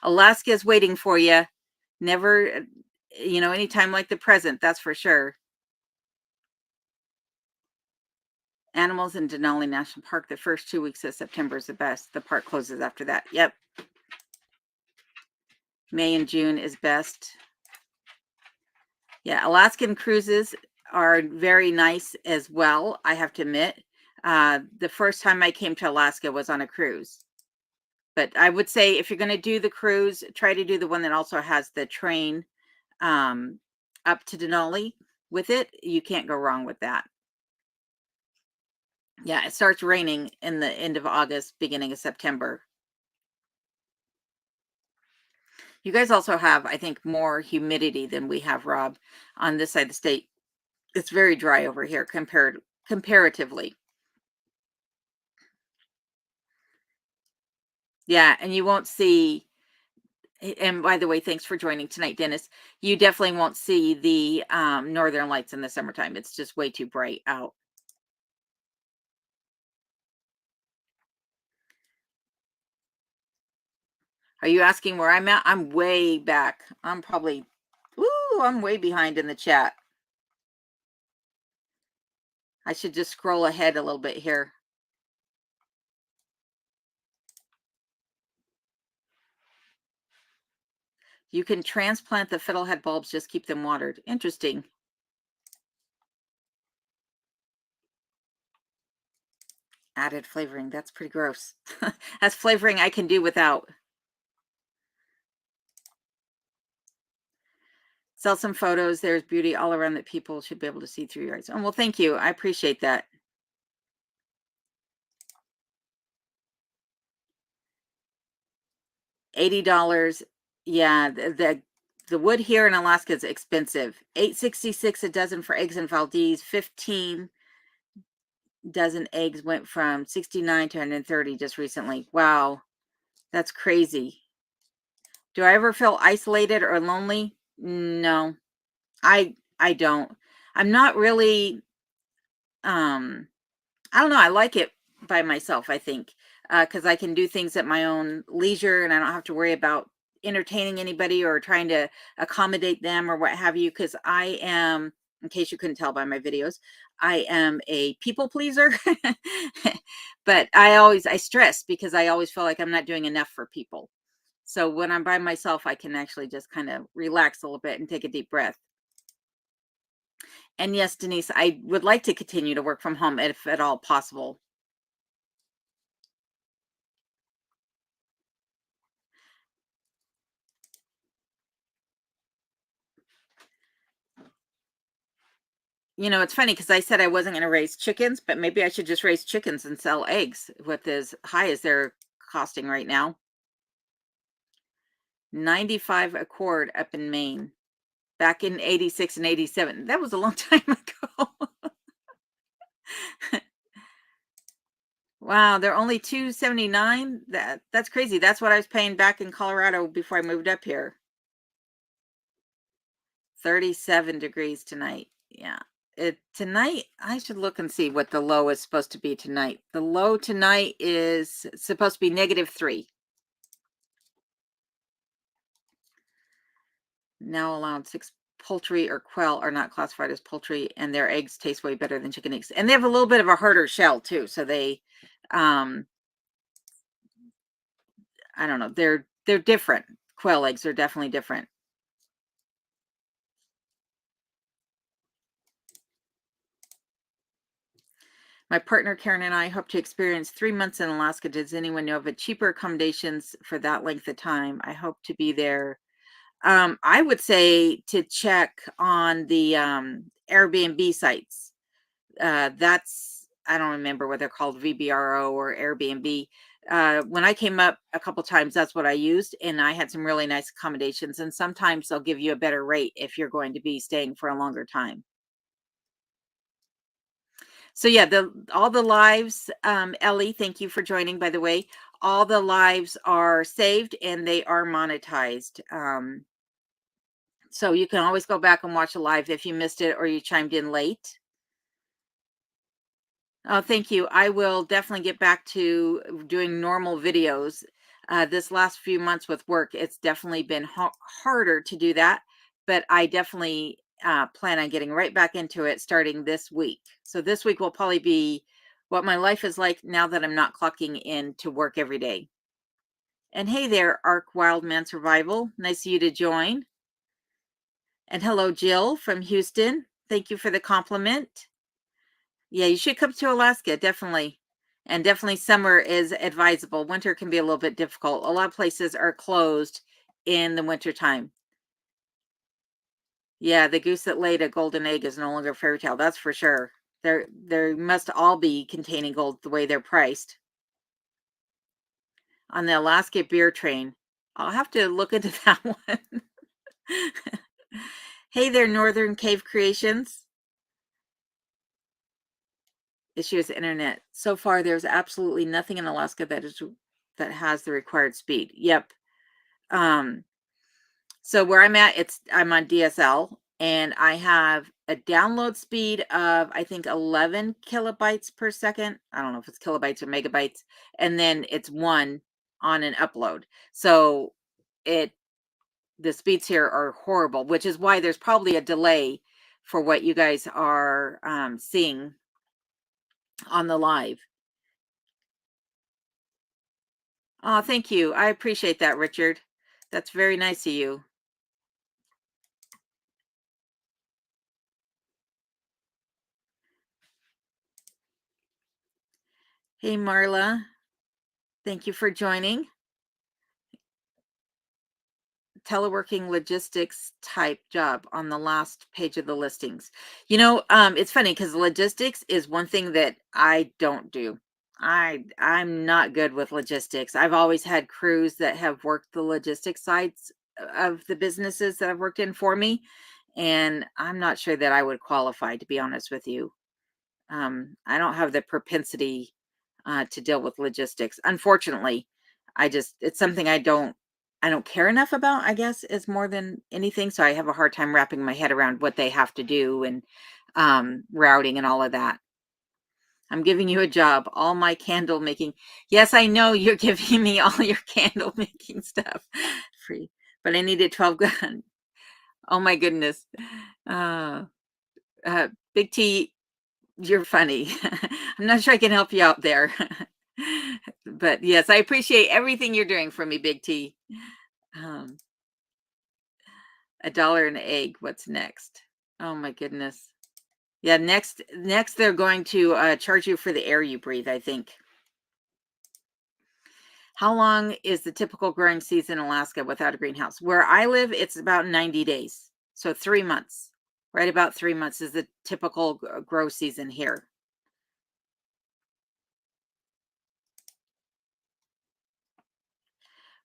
Alaska is waiting for you. Never, anytime like the present, that's for sure. Animals in Denali National Park, the first 2 weeks of September is the best. The park closes after that. Yep. May and June is best. Yeah, Alaskan cruises are very nice as well, I have to admit. The first time I came to Alaska was on a cruise. But I would say if you're going to do the cruise, try to do the one that also has the train up to Denali with it. You can't go wrong with that. Yeah, it starts raining in the end of August, beginning of September. You guys also have, I think, more humidity than we have, Rob, on this side of the state. It's very dry over here comparatively. Yeah, and you won't see, and by the way, thanks for joining tonight, Dennis. You definitely won't see the northern lights in the summertime. It's just way too bright out. Are you asking where I'm at? I'm way back. I'm way behind in the chat. I should just scroll ahead a little bit here. You can transplant the fiddlehead bulbs, just keep them watered. Interesting. Added flavoring. That's pretty gross. That's flavoring I can do without. Sell some photos. There's beauty all around that people should be able to see through your eyes. Oh, well, thank you. I appreciate that. $80. Yeah, the wood here in Alaska is expensive. $8.66 a dozen for eggs in Valdez. 15 dozen eggs went from 69 to 130 just recently. Wow, that's crazy. Do I ever feel isolated or lonely? No, I don't. I'm not really I don't know, I like it by myself, I think, because I can do things at my own leisure, and I don't have to worry about entertaining anybody or trying to accommodate them or what have you, because I am, in case you couldn't tell by my videos, I am a people pleaser. But I stress because I always feel like I'm not doing enough for people. So when I'm by myself, I can actually just kind of relax a little bit and take a deep breath. And yes, Denise, I would like to continue to work from home if at all possible. You know, it's funny because I said I wasn't going to raise chickens, but maybe I should just raise chickens and sell eggs with as high as they're costing right now. 95 a cord up in Maine back in 86 and 87. That was a long time ago. Wow, they're only 279. That's crazy. That's what I was paying back in Colorado before I moved up here. 37 degrees tonight. Yeah. Tonight, I should look and see what the low is supposed to be tonight. The low tonight is supposed to be -3. Now allowed 6 poultry or quail are not classified as poultry, and their eggs taste way better than chicken eggs. And they have a little bit of a harder shell too, so they, um, I don't know, they're different. Quail eggs are definitely different. My partner Karen and I hope to experience 3 months in Alaska. Does anyone know of a cheaper accommodations for that length of time? I hope to be there. I would say to check on the Airbnb sites. That's, I don't remember what they're called, VBRO or Airbnb. When I came up a couple times, that's what I used, and I had some really nice accommodations. And sometimes they'll give you a better rate if you're going to be staying for a longer time. So yeah, the all the lives, Ellie, thank you for joining, by the way. All the lives are saved and they are monetized. So you can always go back and watch a live if you missed it or you chimed in late. Oh, thank you. I will definitely get back to doing normal videos. This last few months with work, it's definitely been harder to do that, but I definitely plan on getting right back into it starting this week. So this week will probably be what my life is like now that I'm not clocking in to work every day. And hey there, Arc Wildman Survival. Nice of you to join. And hello, Jill from Houston. Thank you for the compliment. Yeah, you should come to Alaska, definitely. And definitely summer is advisable. Winter can be a little bit difficult. A lot of places are closed in the winter time. Yeah, the goose that laid a golden egg is no longer a fairy tale, that's for sure. They must all be containing gold the way they're priced. On the Alaska beer train. I'll have to look into that one. Hey there, Northern Cave Creations. Issue is internet. So far, there's absolutely nothing in Alaska that has the required speed. Yep. So where I'm at, I'm on DSL and I have a download speed of I think 11 kilobytes per second. I don't know if it's kilobytes or megabytes, and then it's 1 on an upload. So the speeds here are horrible, which is why there's probably a delay for what you guys are seeing on the live. Oh, thank you. I appreciate that, Richard. That's very nice of you. Hey, Marla. Thank you for joining. Teleworking logistics type job on the last page of the listings. You know, it's funny because logistics is one thing that I don't do. I'm not good with logistics. I've always had crews that have worked the logistics sides of the businesses that I've worked in for me, and I'm not sure that I would qualify, to be honest with you. I don't have the propensity to deal with logistics. Unfortunately, it's something I don't care enough about, I guess, is more than anything. So I have a hard time wrapping my head around what they have to do and routing and all of that. I'm giving you a job. All my candle making. Yes, I know you're giving me all your candle making stuff free, but I needed 12 gun. Oh my goodness. Uh, Big T, you're funny. I'm not sure I can help you out there. But yes, I appreciate everything you're doing for me, Big T. Um, $1 an egg. What's next? Oh my goodness. Yeah, next they're going to charge you for the air you breathe, I think. How long is the typical growing season in Alaska without a greenhouse? Where I live, it's about 90 days. So 3 months. Right about 3 months is the typical grow season here.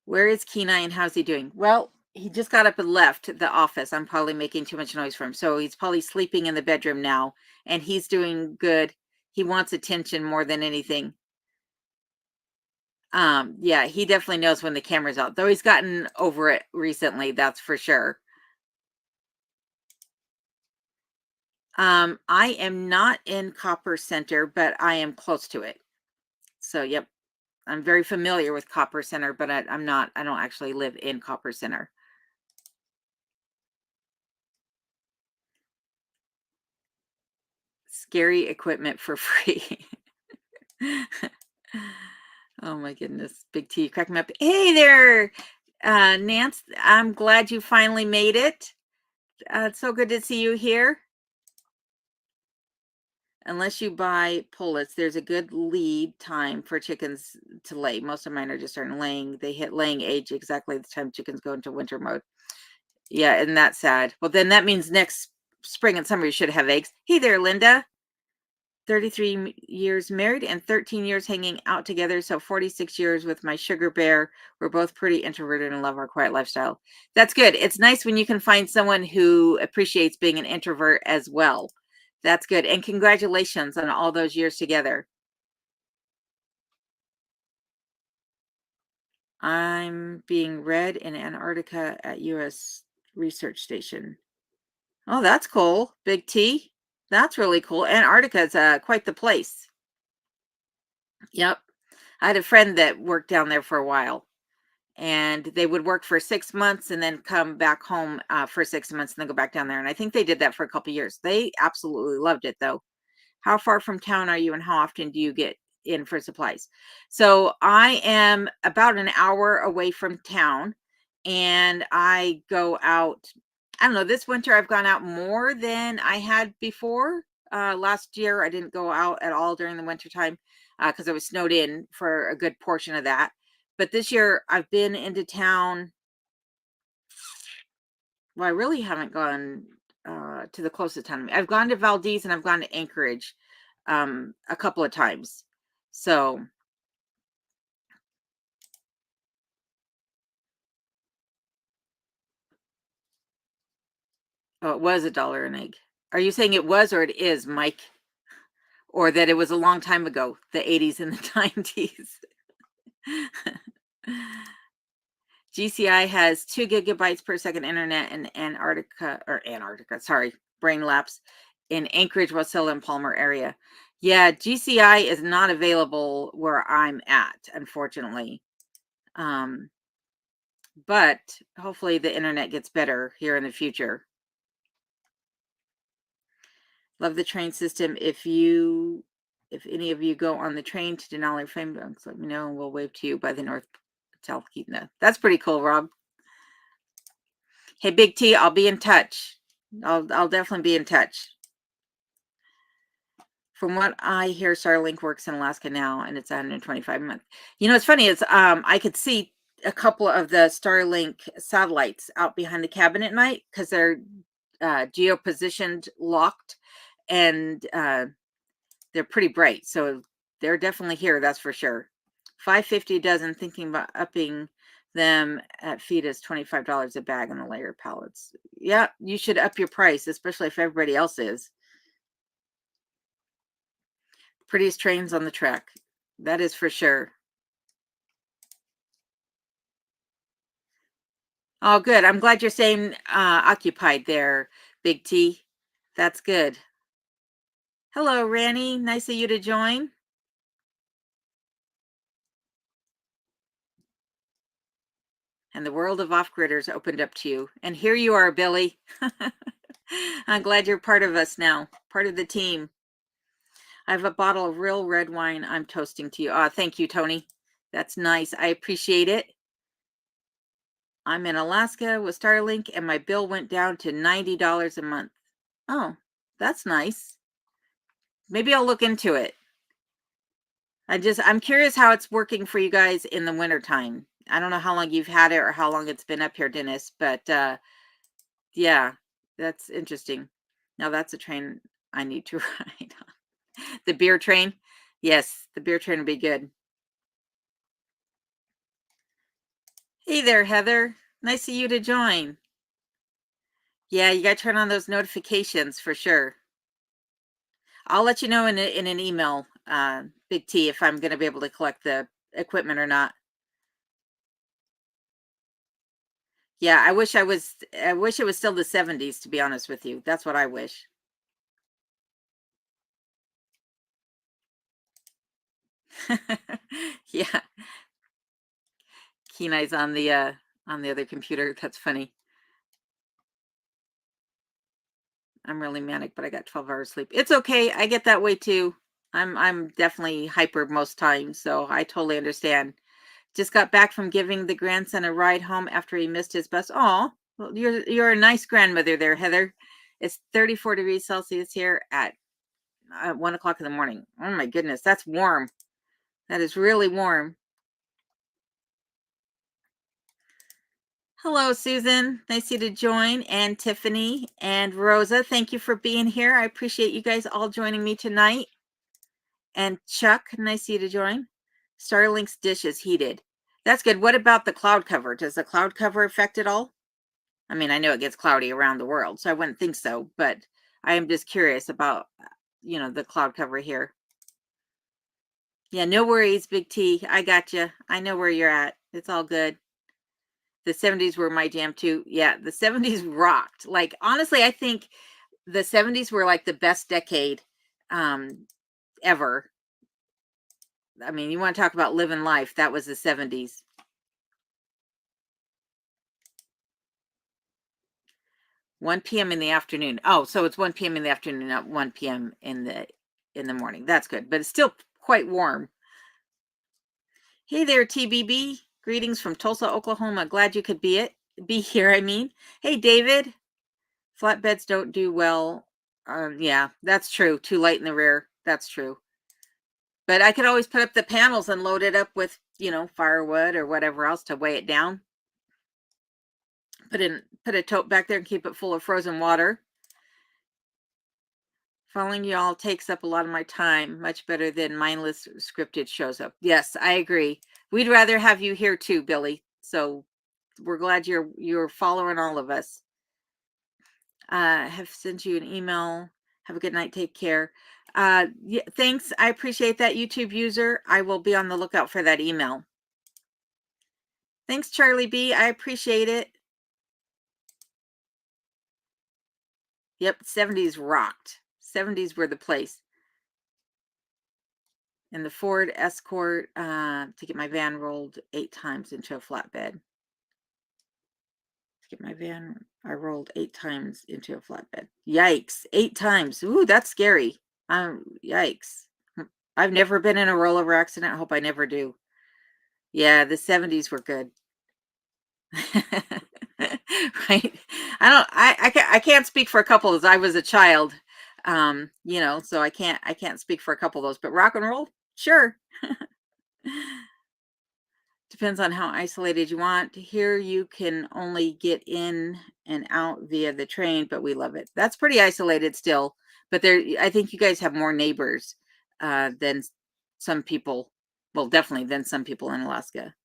Where is Kenai and how's he doing? Well, he just got up and left the office. I'm probably making too much noise for him. So he's probably sleeping in the bedroom now and he's doing good. He wants attention more than anything. Yeah, he definitely knows when the camera's out, though he's gotten over it recently, that's for sure. I am not in Copper Center, but I am close to it. So, yep, I'm very familiar with Copper Center, but I'm not, I don't actually live in Copper Center. Scary equipment for free. Oh my goodness. Big T, crack me up. Hey there, Nance. I'm glad you finally made it. It's so good to see you here. Unless you buy pullets, there's a good lead time for chickens to lay. Most of mine are just starting laying. They hit laying age exactly the time chickens go into winter mode. Yeah, isn't that sad? Well, then that means next spring and summer you should have eggs. Hey there, Linda. 33 years married and 13 years hanging out together. So 46 years with my sugar bear. We're both pretty introverted and love our quiet lifestyle. That's good. It's nice when you can find someone who appreciates being an introvert as well. That's good. And congratulations on all those years together. I'm being read in Antarctica at U.S. Research Station. Oh, that's cool. Big T. That's really cool. Antarctica is quite the place. Yep. I had a friend that worked down there for a while, and they would work for 6 months and then come back home for 6 months and then go back down there. And I think they did that for a couple years. They absolutely loved it, though. How far from town are you and how often do you get in for supplies? So I am about an hour away from town and I go out. I don't know, this winter I've gone out more than I had before. Last year I didn't go out at all during the winter time because I was snowed in for a good portion of that. But this year I've been into town. Well, I really haven't gone to the closest town. I've gone to Valdez and I've gone to Anchorage a couple of times. So, oh, it was $1 an egg. Are you saying it was or it is, Mike? Or that it was a long time ago, the 80s and the 90s? GCI has 2 gigabytes per second internet in Antarctica, sorry, brain lapse, in Anchorage, Wasilla, and Palmer area. Yeah, GCI is not available where I'm at, unfortunately. But hopefully the internet gets better here in the future. Love the train system. If any of you go on the train to Denali Flame Bunks, let me know and we'll wave to you by the North South Keatna. That's pretty cool, Rob. Hey, Big T, I'll be in touch. I'll definitely be in touch. From what I hear, Starlink works in Alaska now, and it's 125 a month. You know, it's funny. It's I could see a couple of the Starlink satellites out behind the cabin at night because they're geo-positioned, locked, and they're pretty bright. So they're definitely here. That's for sure. $5.50 a dozen. Thinking about upping them at feed is $25 a bag on the layer pallets. Yeah, you should up your price, especially if everybody else is. Prettiest trains on the track. That is for sure. Oh, good. I'm glad you're staying occupied there, Big T. That's good. Hello, Ranny. Nice of you to join. And the world of off-gridders opened up to you. And here you are, Billy. I'm glad you're part of us now, part of the team. I have a bottle of real red wine I'm toasting to you. Thank you, Tony. That's nice. I appreciate it. I'm in Alaska with Starlink, and my bill went down to $90 a month. Oh, that's nice. Maybe I'll look into it. I'm curious how it's working for you guys in the wintertime. I don't know how long you've had it or how long it's been up here, Dennis, but yeah, that's interesting. Now that's a train I need to ride on. The beer train? Yes, the beer train would be good. Hey there, Heather. Nice of you to join. Yeah, you got to turn on those notifications for sure. I'll let you know in an email, Big T, if I'm going to be able to collect the equipment or not. Yeah, I wish it was still the 70s, to be honest with you. That's what I wish. Yeah. Kenai's on the other computer. That's funny. I'm really manic, but I got 12 hours sleep. It's okay. I get that way too. I'm definitely hyper most times, so I totally understand. Just got back from giving the grandson a ride home after he missed his bus. Oh, well, you're a nice grandmother there, Heather. It's 34 degrees Celsius here at 1 o'clock in the morning. Oh my goodness, that's warm. That is really warm. Hello, Susan. Nice you to join. And Tiffany and Rosa, thank you for being here. I appreciate you guys all joining me tonight. And Chuck, nice you to join. Starlink's dish is heated. That's good. What about the cloud cover? Does the cloud cover affect it all? I mean, I know it gets cloudy around the world, so I wouldn't think so, but I am just curious about, the cloud cover here. Yeah, no worries, Big T. I got you. I know where you're at. It's all good. The 70s were my jam too. Yeah, the 70s rocked. Like, honestly, I think the 70s were like the best decade ever. I mean, you want to talk about living life, that was the 70s. One p.m. in the afternoon. Oh, so it's 1 p.m. in the afternoon, not 1 p.m. in the morning. That's good, but it's still quite warm. Hey there, TBB. Greetings from Tulsa, Oklahoma. Glad you could be here. Hey, David. Flatbeds don't do well. Yeah, that's true. Too light in the rear. That's true. But I could always put up the panels and load it up with, firewood or whatever else to weigh it down. Put a tote back there and keep it full of frozen water. Following y'all takes up a lot of my time, much better than mindless scripted shows up. Yes, I agree. We'd rather have you here too, Billy. So we're glad you're following all of us. Have sent you an email. Have a good night. Take care. Yeah, thanks. I appreciate that, YouTube user. I will be on the lookout for that email. Thanks, Charlie B. I appreciate it. Yep, 70s rocked. 70s were the place. And the Ford Escort to get my van rolled 8 times into a flatbed. I rolled 8 times into a flatbed. Yikes, 8 times. Ooh, that's scary. Yikes. I've never been in a rollover accident. I hope I never do. Yeah, the 70s were good. Right. I can't speak for a couple as I was a child. So I can't speak for a couple of those, but rock and roll, sure. Depends on how isolated you want. Here you can only get in and out via the train, but we love it. That's pretty isolated still, but I think you guys have more neighbors than some people. Well, definitely than some people in Alaska.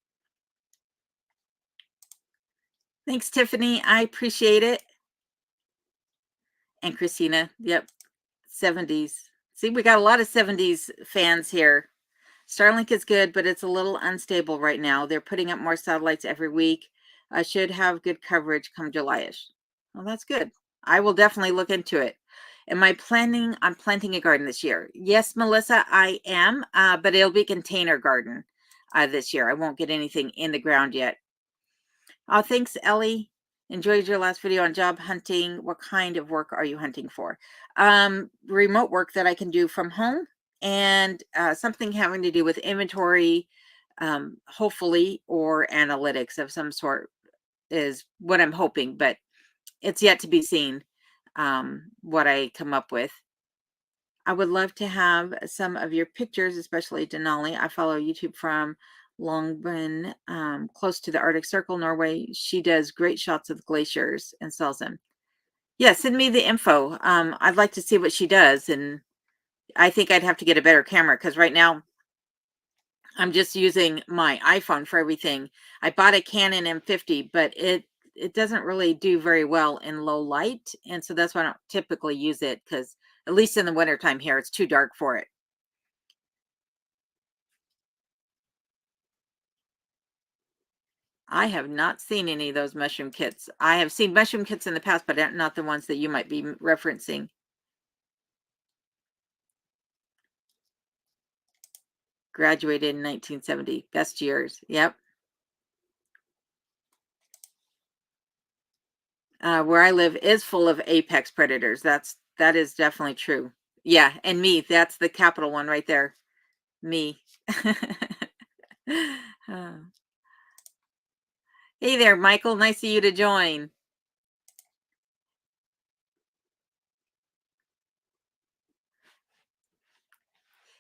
Thanks, Tiffany. I appreciate it. And Christina, yep, 70s. See, we got a lot of 70s fans here. Starlink is good, but it's a little unstable right now. They're putting up more satellites every week. I should have good coverage come July-ish. Well, that's good. I will definitely look into it. Am I planning on planting a garden this year? Yes, Melissa, I am, but it'll be a container garden this year. I won't get anything in the ground yet. Oh, thanks, Ellie. Enjoyed your last video on job hunting. What kind of work are you hunting for? Remote work that I can do from home, and something having to do with inventory, hopefully, or analytics of some sort is what I'm hoping, but it's yet to be seen what I come up with. I would love to have some of your pictures, especially Denali. I follow YouTube from Longben, close to the Arctic Circle, Norway. She does great shots of glaciers and sells them. Yeah, send me the info. I'd like to see what she does, and I think I'd have to get a better camera because right now I'm just using my iPhone for everything. I bought a Canon M50, but it doesn't really do very well in low light, and so that's why I don't typically use it, because at least in the wintertime here, it's too dark for it. I have not seen any of those mushroom kits. I have seen mushroom kits in the past, but not the ones that you might be referencing. Graduated in 1970. Best years. Yep. Where I live is full of apex predators. That is definitely true. Yeah, and me. That's the capital one right there. Me. Uh, Hey there, Michael. Nice of you to join.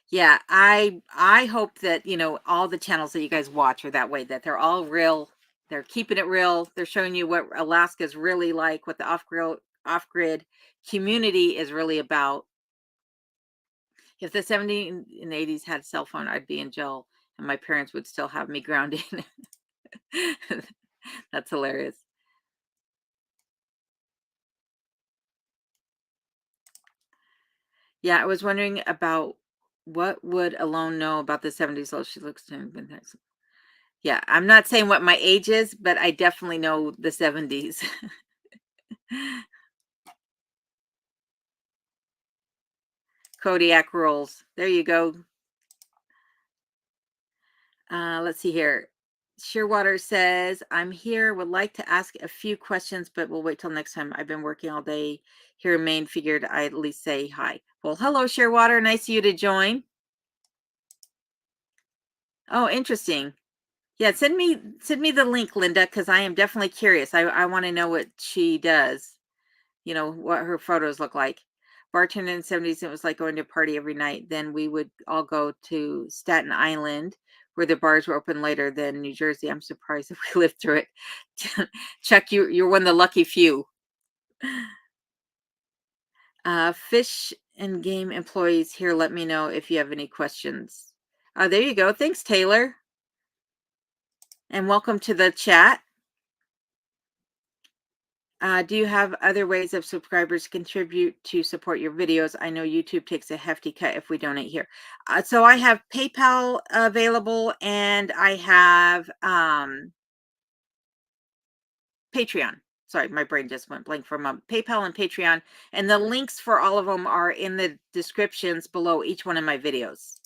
Yeah, I hope that, all the channels that you guys watch are that way, that they're all real. They're keeping it real. They're showing you what Alaska's really like, what the off-grid community is really about. If the 70s and 80s had a cell phone, I'd be in jail and my parents would still have me grounded. That's hilarious. Yeah, I was wondering about what would Alone know about the 70s. Oh, she looks to me. Yeah, I'm not saying what my age is, but I definitely know the 70s. Kodiak rules. There you go. Let's see here. Shearwater says, I'm here, would like to ask a few questions, but we'll wait till next time. I've been working all day here in Maine. Figured I'd at least say hi. Well, hello, Shearwater. Nice of you to join. Oh, interesting. Yeah, send me the link, Linda, because I am definitely curious. I want to know what she does. What her photos look like. Bartender in the 70s, it was like going to a party every night. Then we would all go to Staten Island, where the bars were open later than New Jersey. I'm surprised if we lived through it. Chuck, you're one of the lucky few. Fish and game employees here, let me know if you have any questions. There you go. Thanks, Taylor. And welcome to the chat. Do you have other ways of subscribers contribute to support your videos? I know YouTube takes a hefty cut if we donate here. So I have PayPal available, and I have Patreon. Sorry, my brain just went blank for a moment. PayPal and Patreon, and the links for all of them are in the descriptions below each one of my videos.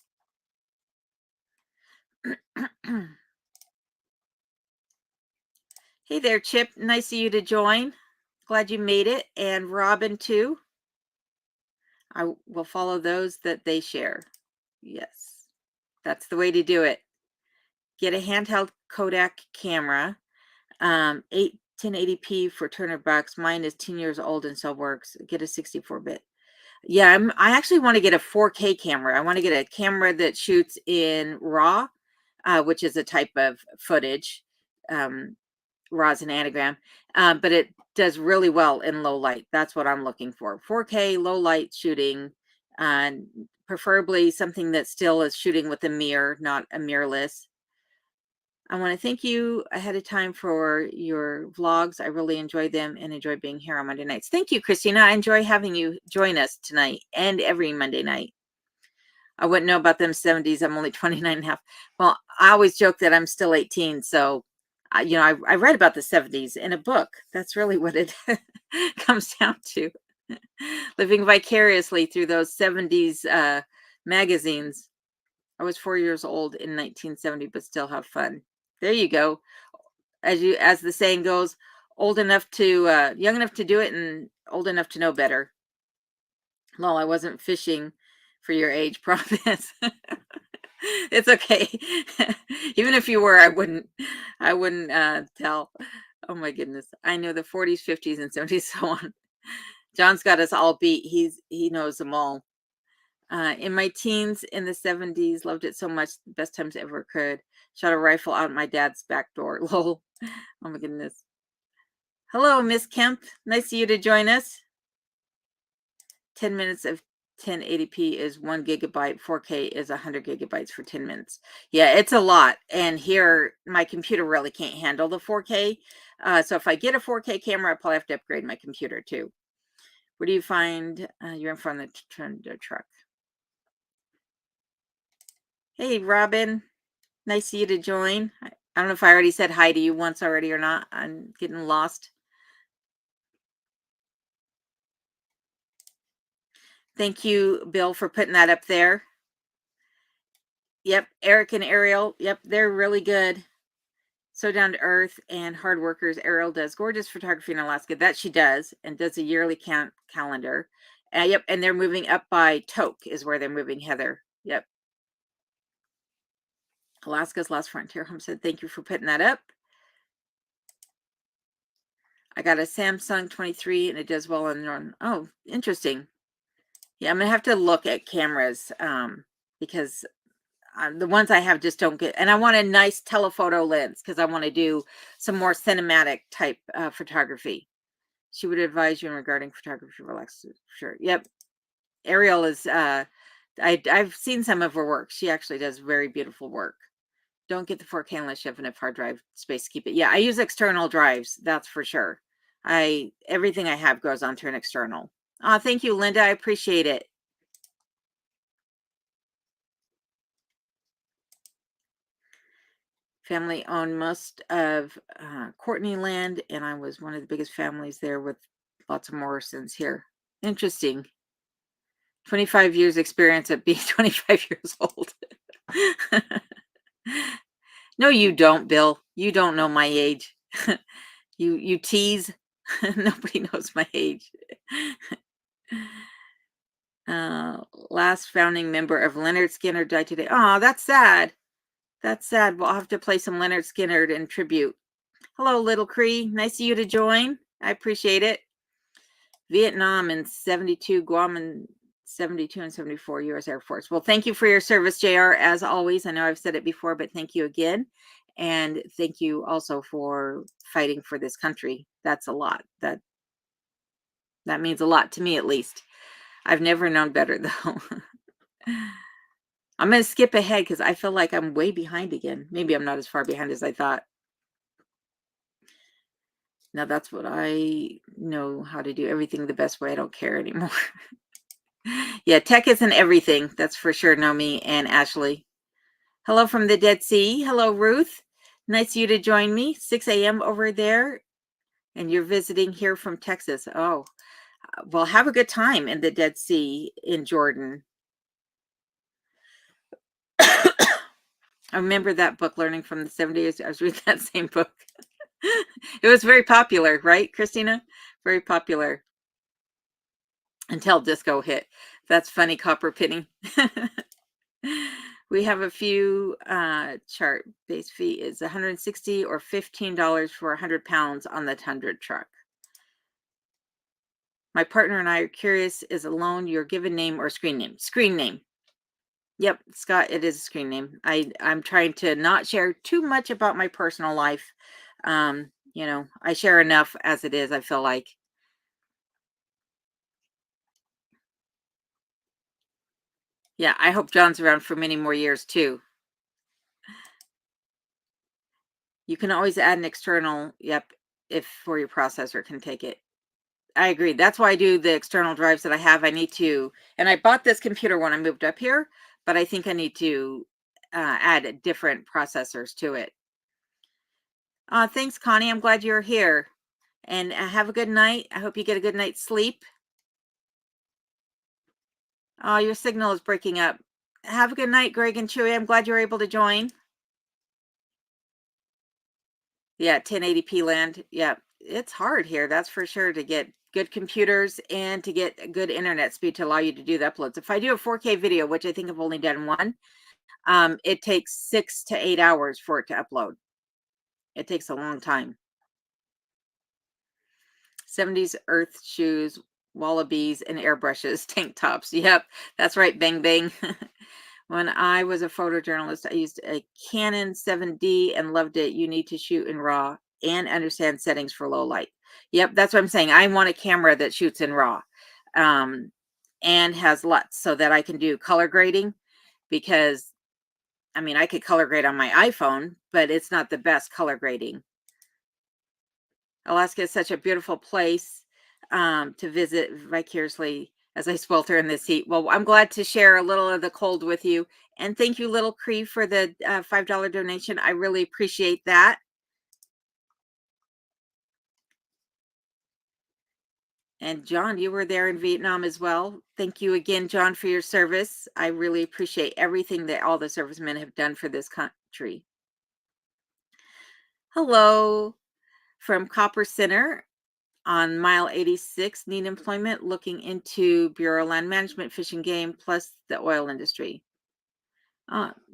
Hey there, Chip. Nice of you to join. Glad you made it. And Robin, too. I will follow those that they share. Yes, that's the way to do it. Get a handheld Kodak camera, 1080p for 200 bucks. Mine is 10 years old and still works. Get a 64-bit. Yeah, I actually want to get a 4K camera. I want to get a camera that shoots in RAW, which is a type of footage. RAW is an anagram, but it does really well in low light. That's what I'm looking for. 4K, low light shooting, and preferably something that still is shooting with a mirror, not a mirrorless. I want to thank you ahead of time for your vlogs. I really enjoy them and enjoy being here on Monday nights. Thank you, Christina. I enjoy having you join us tonight and every Monday night. I wouldn't know about them 70s. I'm only 29 and a half. Well, I always joke that I'm still 18. So, I read about the 70s in a book. That's really what it comes down to. Living vicariously through those 70s magazines. I was 4 years old in 1970, but still have fun. There you go. As the saying goes, old enough to young enough to do it and old enough to know better. Lol, I wasn't fishing for your age, promise. It's okay. Even if you were, I wouldn't tell. Oh my goodness. I know the 40s, 50s, and 70s, so on. John's got us all beat. He knows them all. In my teens in the 70s, loved it so much, the best times ever could. Shot a rifle out my dad's back door. Lol. Oh my goodness. Hello, Miss Kemp. Nice of you to join us. 10 minutes of 1080p is 1 gigabyte. 4K is 100 gigabytes for 10 minutes. Yeah, it's a lot. And here, my computer really can't handle the 4K. So if I get a 4K camera, I probably have to upgrade my computer too. Where do you find you're in front of the truck? Hey, Robin. Nice of you to join. I don't know if I already said hi to you once already or not. I'm getting lost. Thank you, Bill, for putting that up there. Yep, Eric and Ariel. Yep, they're really good. So down to earth and hard workers. Ariel does gorgeous photography in Alaska. That she does, and does a yearly calendar. Yep, and they're moving up by Tok is where they're moving, Heather. Yep. Alaska's Last Frontier Homestead. Thank you for putting that up. I got a Samsung 23 and it does well on run. Oh, interesting. Yeah, I'm gonna have to look at cameras because the ones I have just don't get, and I want a nice telephoto lens because I want to do some more cinematic type photography. She would advise you regarding photography. Relax, sure. Yep. Ariel is. I've seen some of her work. She actually does very beautiful work. Don't get the 4K unless you have enough hard drive space to keep it. Yeah, I use external drives. That's for sure. Everything I have goes onto an external. Thank you, Linda. I appreciate it. Family owned most of Courtney land, and I was one of the biggest families there with lots of Morrisons here. Interesting. 25 years experience at being 25 years old. No, you don't, Bill. You don't know my age. You tease. Nobody knows my age. Last founding member of Leonard Skinner died today. Oh, that's sad. That's sad. We'll have to play some Leonard Skinner in tribute. Hello, Little Cree. Nice of you to join. I appreciate it. Vietnam in 72, Guam in 72 and 74, U.S. Air Force. Well, thank you for your service, JR, as always. I know I've said it before, but thank you again. And thank you also for fighting for this country. That's a lot. That means a lot to me, at least. I've never known better, though. I'm going to skip ahead because I feel like I'm way behind again. Maybe I'm not as far behind as I thought. Now that's what I know how to do everything the best way. I don't care anymore. Yeah, tech isn't everything. That's for sure. Nomi and Ashley. Hello from the Dead Sea. Hello, Ruth. Nice of you to join me. 6 a.m. over there. And you're visiting here from Texas. Oh, well, have a good time in the Dead Sea in Jordan. I remember that book, Learning from the 70s. I was reading that same book. It was very popular, right, Christina? Very popular. Until disco hit. That's funny, Copper Penny. We have a few chart. Base fee is $160 or $15 for 100 pounds on the Tundra truck. My partner and I are curious, is alone your given name or screen name? Screen name. Yep, Scott, it is a screen name. I'm trying to not share too much about my personal life. You know, I share enough as it is, I feel like. Yeah, I hope John's around for many more years too. You can always add an external, yep, if for your processor can take it. I agree. That's why I do the external drives that I have. I need to, and I bought this computer when I moved up here, but I think I need to add different processors to it. Thanks, Connie. I'm glad you're here. And have a good night. I hope you get a good night's sleep. Oh, your signal is breaking up. Have a good night, Greg and Chewy. I'm glad you were able to join. Yeah, 1080p land. Yeah, it's hard here, that's for sure, to get good computers and to get a good internet speed to allow you to do the uploads. If I do a 4K video, which I think I've only done one, it takes 6 to 8 hours for it to upload. It takes a long time. 70s earth shoes, wallabies, and airbrushes, tank tops. Yep, that's right, bang bang. When I was a photojournalist, I used a Canon 7D and loved it. You need to shoot in RAW and understand settings for low light. Yep, that's what I'm saying. I want a camera that shoots in RAW and has LUTs so that I can do color grading, because, I mean, I could color grade on my iPhone, but it's not the best color grading. Alaska is such a beautiful place to visit vicariously as I swelter in this heat. Well, I'm glad to share a little of the cold with you. And thank you, Little Cree, for the $5 donation. I really appreciate that. And John, you were there in Vietnam as well. Thank you again, John, for your service. I really appreciate everything that all the servicemen have done for this country. Hello from Copper Center. On mile 86, need employment, looking into Bureau Land Management, Fish and Game, plus the oil industry.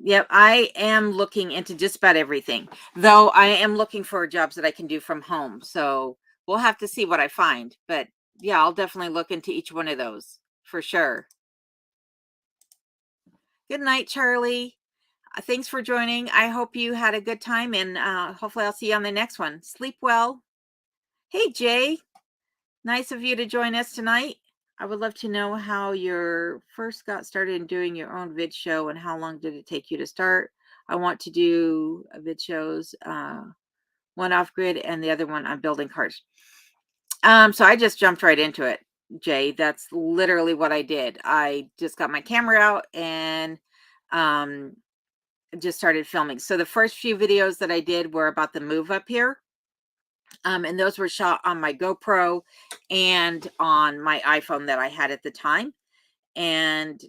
Yep, I am looking into just about everything, though I am looking for jobs that I can do from home. So we'll have to see what I find. But yeah, I'll definitely look into each one of those for sure. Good night, Charlie. Thanks for joining. I hope you had a good time, and hopefully I'll see you on the next one. Sleep well. Hey, Jay. Nice of you to join us tonight. I would love to know how you first got started in doing your own vid show and how long did it take you to start. I want to do vid shows, one off grid and the other one on building cars. So I just jumped right into it, Jay. That's literally what I did. I just got my camera out and just started filming. So the first few videos that I did were about the move up here. And those were shot on my GoPro and on my iPhone that I had at the time. And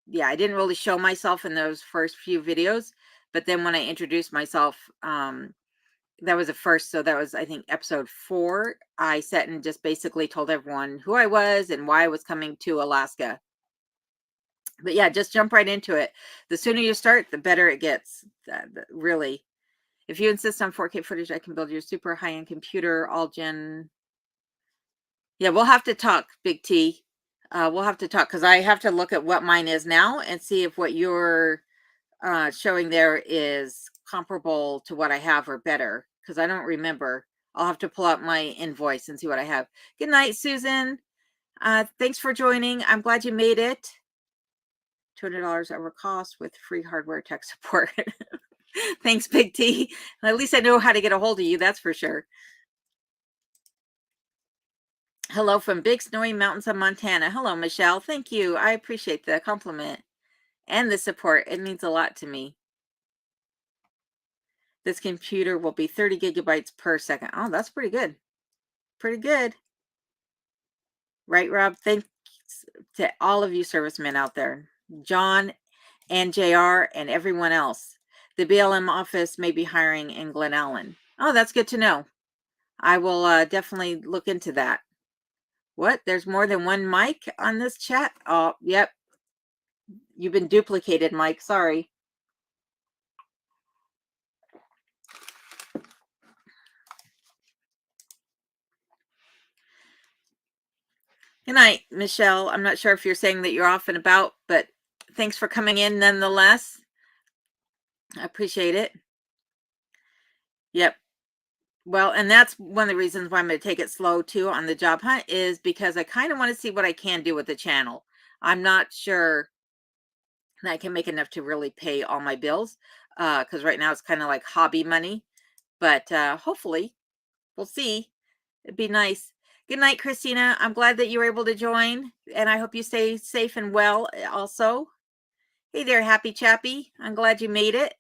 yeah, I didn't really show myself in those first few videos. But then when I introduced myself, that was the first. So that was, I think, episode 4. I sat and just basically told everyone who I was and why I was coming to Alaska. But yeah, just jump right into it. The sooner you start, the better it gets. Really. If you insist on 4K footage, I can build your super high-end computer, all gen. Yeah, we'll have to talk, Big T. We'll have to talk, because I have to look at what mine is now and see if what you're showing there is comparable to what I have or better, because I don't remember. I'll have to pull out my invoice and see what I have. Good night, Susan. Thanks for joining. I'm glad you made it. $200 over cost with free hardware tech support. Thanks, Big T. At least I know how to get a hold of you, that's for sure. Hello from big snowy mountains of Montana. Hello, Michelle. Thank you. I appreciate the compliment and the support. It means a lot to me. This computer will be 30 gigabytes per second. Oh, that's pretty good. Pretty good. Right, Rob? Thanks to all of you servicemen out there. John and JR and everyone else. The BLM office may be hiring in Glen Allen. Oh, that's good to know. I will definitely look into that. What? There's more than one mic on this chat? Oh, yep. You've been duplicated, Mike. Sorry. Good night, Michelle. I'm not sure if you're saying that you're off and about, but thanks for coming in nonetheless. I appreciate it. Yep. Well, and that's one of the reasons why I'm going to take it slow too on the job hunt, is because I kind of want to see what I can do with the channel. I'm not sure that I can make enough to really pay all my bills, because right now it's kind of like hobby money, but hopefully we'll see. It'd be nice. Good night, Christina. I'm glad that you were able to join, and I hope you stay safe and well also. Hey there, Happy Chappy. I'm glad you made it.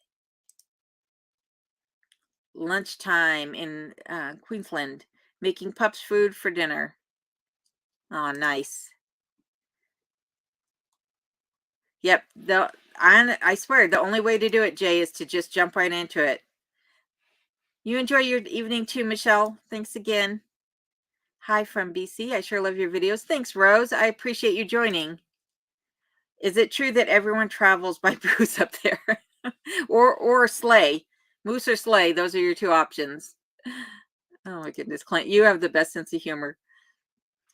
Lunchtime in Queensland, making pups food for dinner. Oh, nice. Yep. I swear, the only way to do it, Jay, is to just jump right into it. You enjoy your evening too, Michelle. Thanks again. Hi from BC. I sure love your videos. Thanks, Rose. I appreciate you joining. Is it true that everyone travels by moose up there? or sleigh? Moose or sleigh, those are your two options. Oh my goodness, Clint, you have the best sense of humor.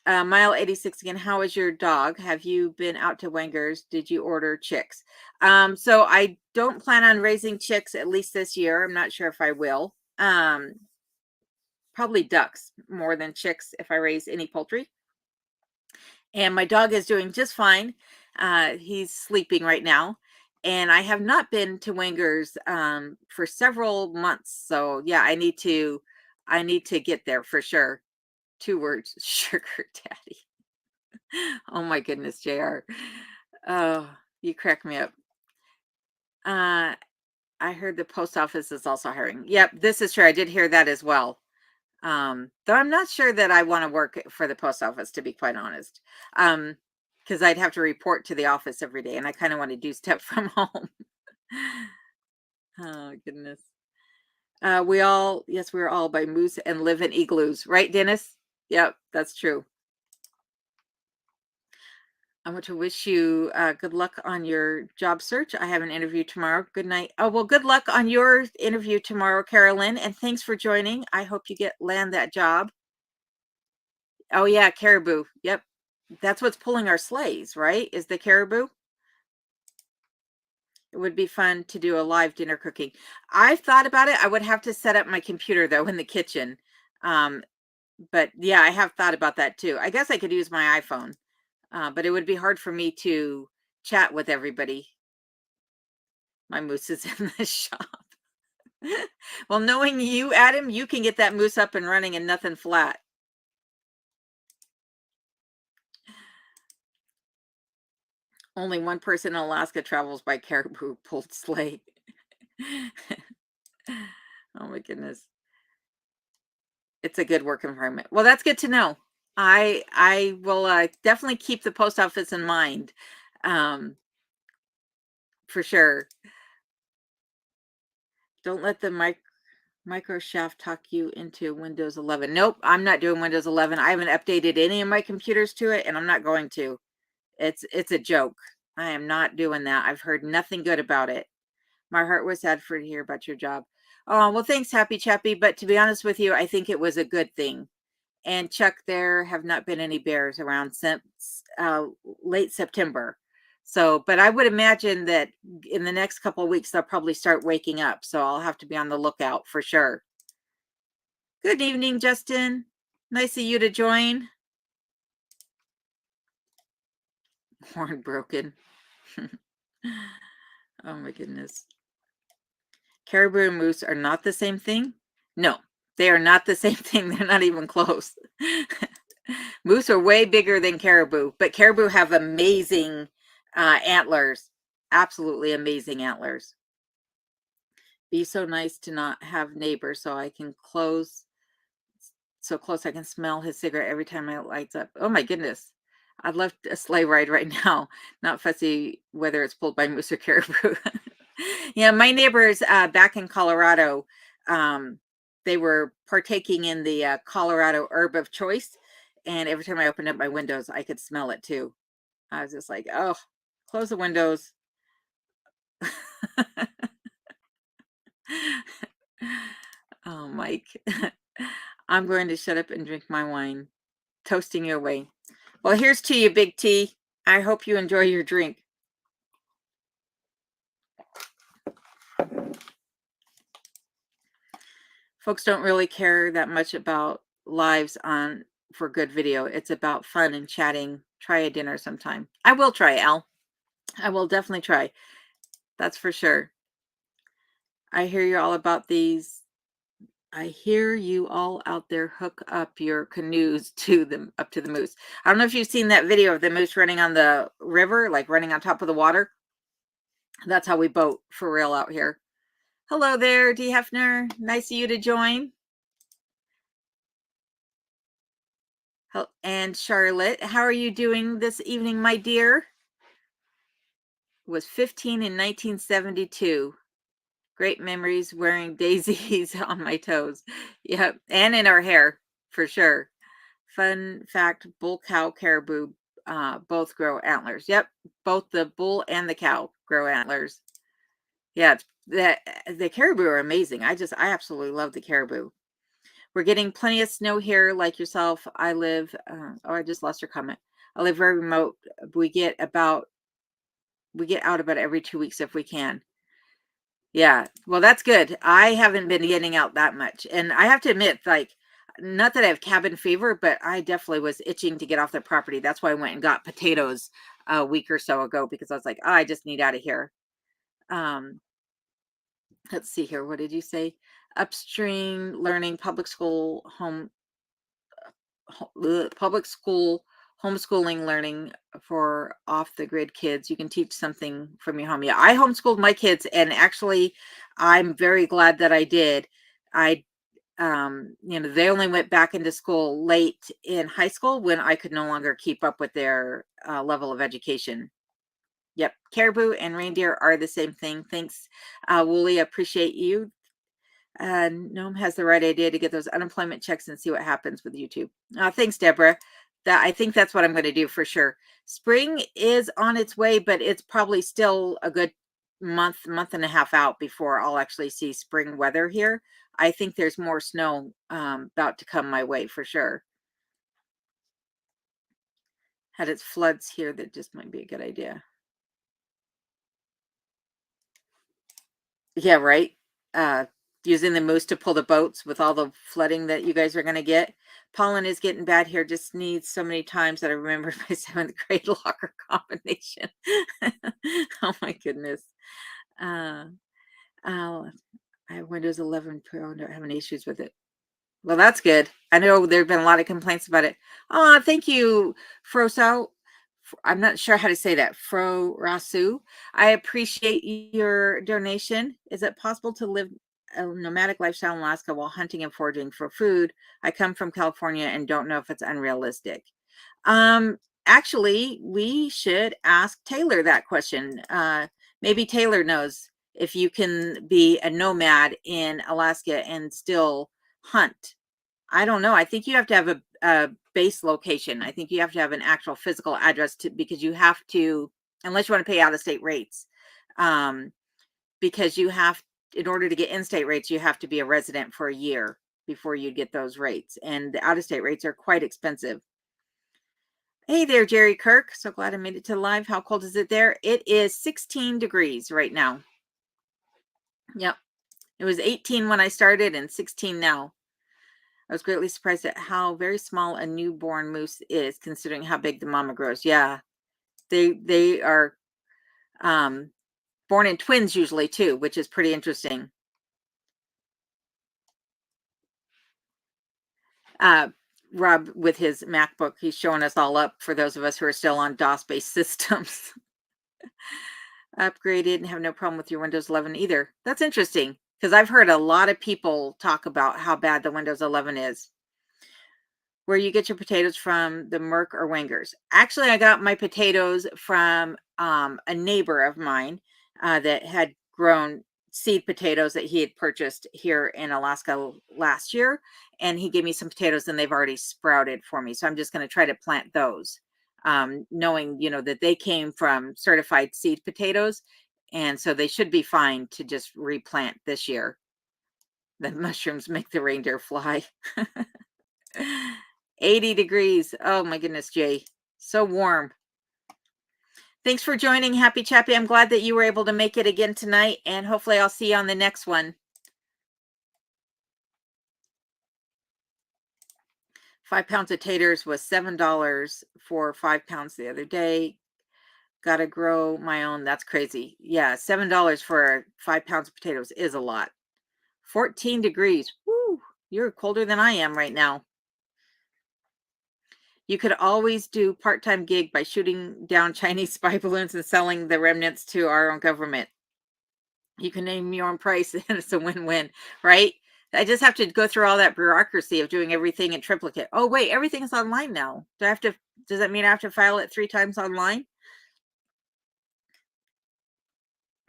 Mile 86 again. How is your dog? Have you been out to Wenger's? Did you order chicks? So I don't plan on raising chicks at least this year. I'm not sure if I will. Probably ducks more than chicks if I raise any poultry. And my dog is doing just fine. He's sleeping right now. And I have not been to Wenger's for several months. So yeah, I need to get there for sure. 2 words, sugar daddy. Oh my goodness, JR. Oh, you crack me up. I heard the post office is also hiring. Yep, this is true. I did hear that as well. Though I'm not sure that I want to work for the post office, to be quite honest. Because I'd have to report to the office every day, and I kind of want to do stuff from home. Oh goodness. We're all by moose and live in igloos, right, Dennis? Yep, that's true. I want to wish you good luck on your job search. I have an interview tomorrow. Good night. Oh, well, good luck on your interview tomorrow, Carolyn. And thanks for joining. I hope you land that job. Oh, yeah, caribou. Yep. That's what's pulling our sleighs, right? Is the caribou. It would be fun to do a live dinner cooking. I've thought about it. I would have to set up my computer, though, in the kitchen. But yeah, I have thought about that, too. I guess I could use my iPhone. But it would be hard for me to chat with everybody. My moose is in the shop. Well, knowing you, Adam, you can get that moose up and running and nothing flat. Only one person in Alaska travels by caribou pulled sleigh. Oh my goodness. It's a good work environment. Well, that's good to know. I will definitely keep the post office in mind. For sure. Don't let the Microshaft talk you into Windows 11. Nope, I'm not doing Windows 11. I haven't updated any of my computers to it, and I'm not going to. It's a joke. I am not doing that. I've heard nothing good about it. My heart was sad to hear about your job. Oh, well, thanks, Happy Chappy. But to be honest with you, I think it was a good thing. And Chuck, there have not been any bears around since late September. So, but I would imagine that in the next couple of weeks, they'll probably start waking up. So I'll have to be on the lookout for sure. Good evening, Justin. Nice of you to join. Horn broken. Oh my goodness. Caribou and moose are not the same thing? No, they are not the same thing. They're not even close. Moose are way bigger than caribou, but caribou have amazing antlers. Absolutely amazing antlers. Be so nice to not have neighbors so I can so close I can smell his cigarette every time it lights up. Oh my goodness. I'd love a sleigh ride right now. Not fussy whether it's pulled by moose or caribou. Yeah, my neighbors back in Colorado, they were partaking in the Colorado herb of choice. And every time I opened up my windows, I could smell it too. I was just like, oh, close the windows. Oh, Mike. I'm going to shut up and drink my wine. Toasting you away. Well, here's to you, Big T. I hope you enjoy your drink. Folks don't really care that much about lives for good video. It's about fun and chatting. Try a dinner sometime. I will try, Al. I will definitely try. That's for sure. I hear you all about these. I hear you all out there hook up your canoes up to the moose. I don't know if you've seen that video of the moose running on the river, like running on top of the water. That's how we boat for real out here. Hello there, D. Hefner. Nice of you to join. And Charlotte, how are you doing this evening, my dear? Was 15 in 1972. Great memories wearing daisies on my toes. Yep, and in our hair, for sure. Fun fact, bull, cow, caribou both grow antlers. Yep, both the bull and the cow grow antlers. Yeah, the caribou are amazing. I absolutely love the caribou. We're getting plenty of snow here, like yourself. I live, oh, I just lost your comment. I live very remote. We get out about every 2 weeks if we can. Yeah, well, that's good. I haven't been getting out that much. And I have to admit, like, not that I have cabin fever, but I definitely was itching to get off the property. That's why I went and got potatoes a week or so ago, because I was like, oh, I just need out of here. Um, let's see here. What did you say? Upstream learning, public school, public school homeschooling learning for off the grid kids. You can teach something from your home. Yeah, I homeschooled my kids, and actually I'm very glad that I did. I they only went back into school late in high school when I could no longer keep up with their level of education. Yep, caribou and reindeer are the same thing. Thanks, Wooly. Appreciate you. Gnome has the right idea to get those unemployment checks and see what happens with YouTube. Thanks, Deborah. I think that's what I'm going to do for sure. Spring is on its way, but it's probably still a good month and a half out before I'll actually see spring weather here. I think there's more snow about to come my way for sure. Had its floods here, that just might be a good idea. Yeah, right. Using the moose to pull the boats with all the flooding that you guys are going to get. Pollen is getting bad here. Just needs so many times that I remember my 7th grade locker combination. Oh my goodness. Uh, I have Windows 11 Pro. Don't have any issues with it. Well, that's good. I know there have been a lot of complaints about it. Oh, thank you, Froso. I'm not sure how to say that. Fro Rasu. I appreciate your donation. Is it possible to live a nomadic lifestyle in Alaska while hunting and foraging for food? I come from California and don't know if it's unrealistic. Actually, we should ask Taylor that question. Maybe Taylor knows if you can be a nomad in Alaska and still hunt. I don't know. I think you have to have a base location. I think you have to have an actual physical address because you have to, unless you want to pay out of state rates, because in order to get in-state rates, you have to be a resident for a year before you get those rates. And the out-of-state rates are quite expensive. Hey there, Jerry Kirk. So glad I made it to live. How cold is it there? It is 16 degrees right now. Yep. It was 18 when I started and 16 now. I was greatly surprised at how very small a newborn moose is, considering how big the mama grows. Yeah, they are born in twins usually too, which is pretty interesting. Rob, with his MacBook, he's showing us all up for those of us who are still on DOS-based systems. Upgraded and have no problem with your Windows 11 either. That's interesting, because I've heard a lot of people talk about how bad the Windows 11 is. Where you get your potatoes from, the Merck or Wengers? Actually, I got my potatoes from a neighbor of mine that had grown seed potatoes that he had purchased here in Alaska last year. And he gave me some potatoes and they've already sprouted for me. So I'm just going to try to plant those, knowing, that they came from certified seed potatoes. And so they should be fine to just replant this year. The mushrooms make the reindeer fly. 80 degrees. Oh my goodness, Jay. So warm. Thanks for joining, Happy Chappy. I'm glad that you were able to make it again tonight, and hopefully I'll see you on the next one. 5 pounds of taters was $7 for 5 pounds the other day. Gotta grow my own. That's crazy. Yeah, $7 for 5 pounds of potatoes is a lot. 14 degrees. Woo, you're colder than I am right now. You could always do part-time gig by shooting down Chinese spy balloons and selling the remnants to our own government. You can name your own price and it's a win-win, right? I just have to go through all that bureaucracy of doing everything in triplicate. Oh, wait, everything's online now. Does that mean I have to file it 3 times online?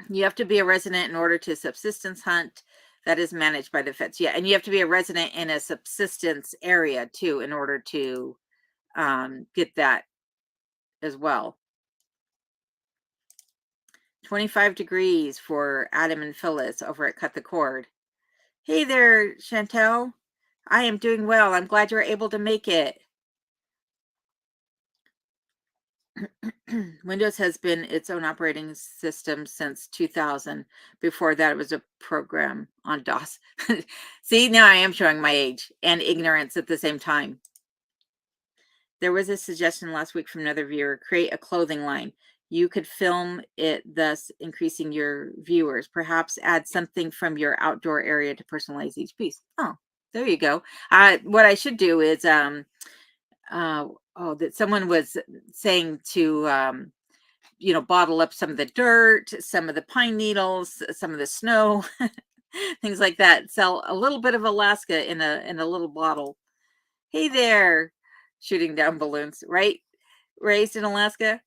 You have to be a resident in order to subsistence hunt. That is managed by the feds. Yeah, and you have to be a resident in a subsistence area too in order to get that as well. 25 degrees for Adam and Phyllis over at Cut the Cord. Hey there, Chantel. I am doing well. I'm glad you're able to make it. Windows has been its own operating system since 2000. Before that, it was a program on DOS. See, now I am showing my age and ignorance at the same time. There was a suggestion last week from another viewer, create a clothing line. You could film it, thus increasing your viewers. Perhaps add something from your outdoor area to personalize each piece. Oh, there you go. What I should do is, that someone was saying to, bottle up some of the dirt, some of the pine needles, some of the snow, things like that. Sell a little bit of Alaska in a little bottle. Hey there, shooting down balloons, right? Raised in Alaska.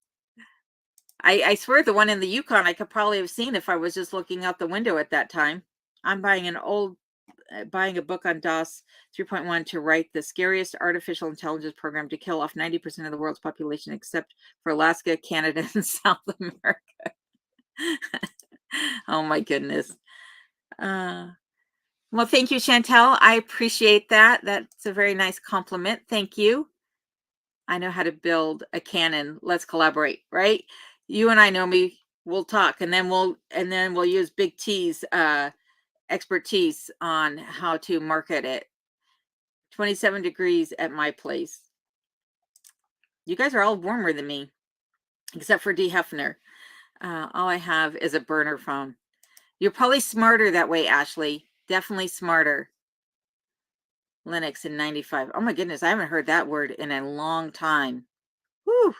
I swear the one in the Yukon I could probably have seen if I was just looking out the window at that time. I'm buying a book on DOS 3.1 to write the scariest artificial intelligence program to kill off 90% of the world's population, except for Alaska, Canada, and South America. Oh my goodness. Well, thank you, Chantel. I appreciate that. That's a very nice compliment. Thank you. I know how to build a cannon. Let's collaborate, right? You and I know me. We'll talk, and then we'll use Big T's expertise on how to market it. 27 degrees at my place. You guys are all warmer than me, except for D. Hefner. All I have is a burner phone. You're probably smarter that way, Ashley. Definitely smarter. Linux in 95. Oh my goodness, I haven't heard that word in a long time. Whew.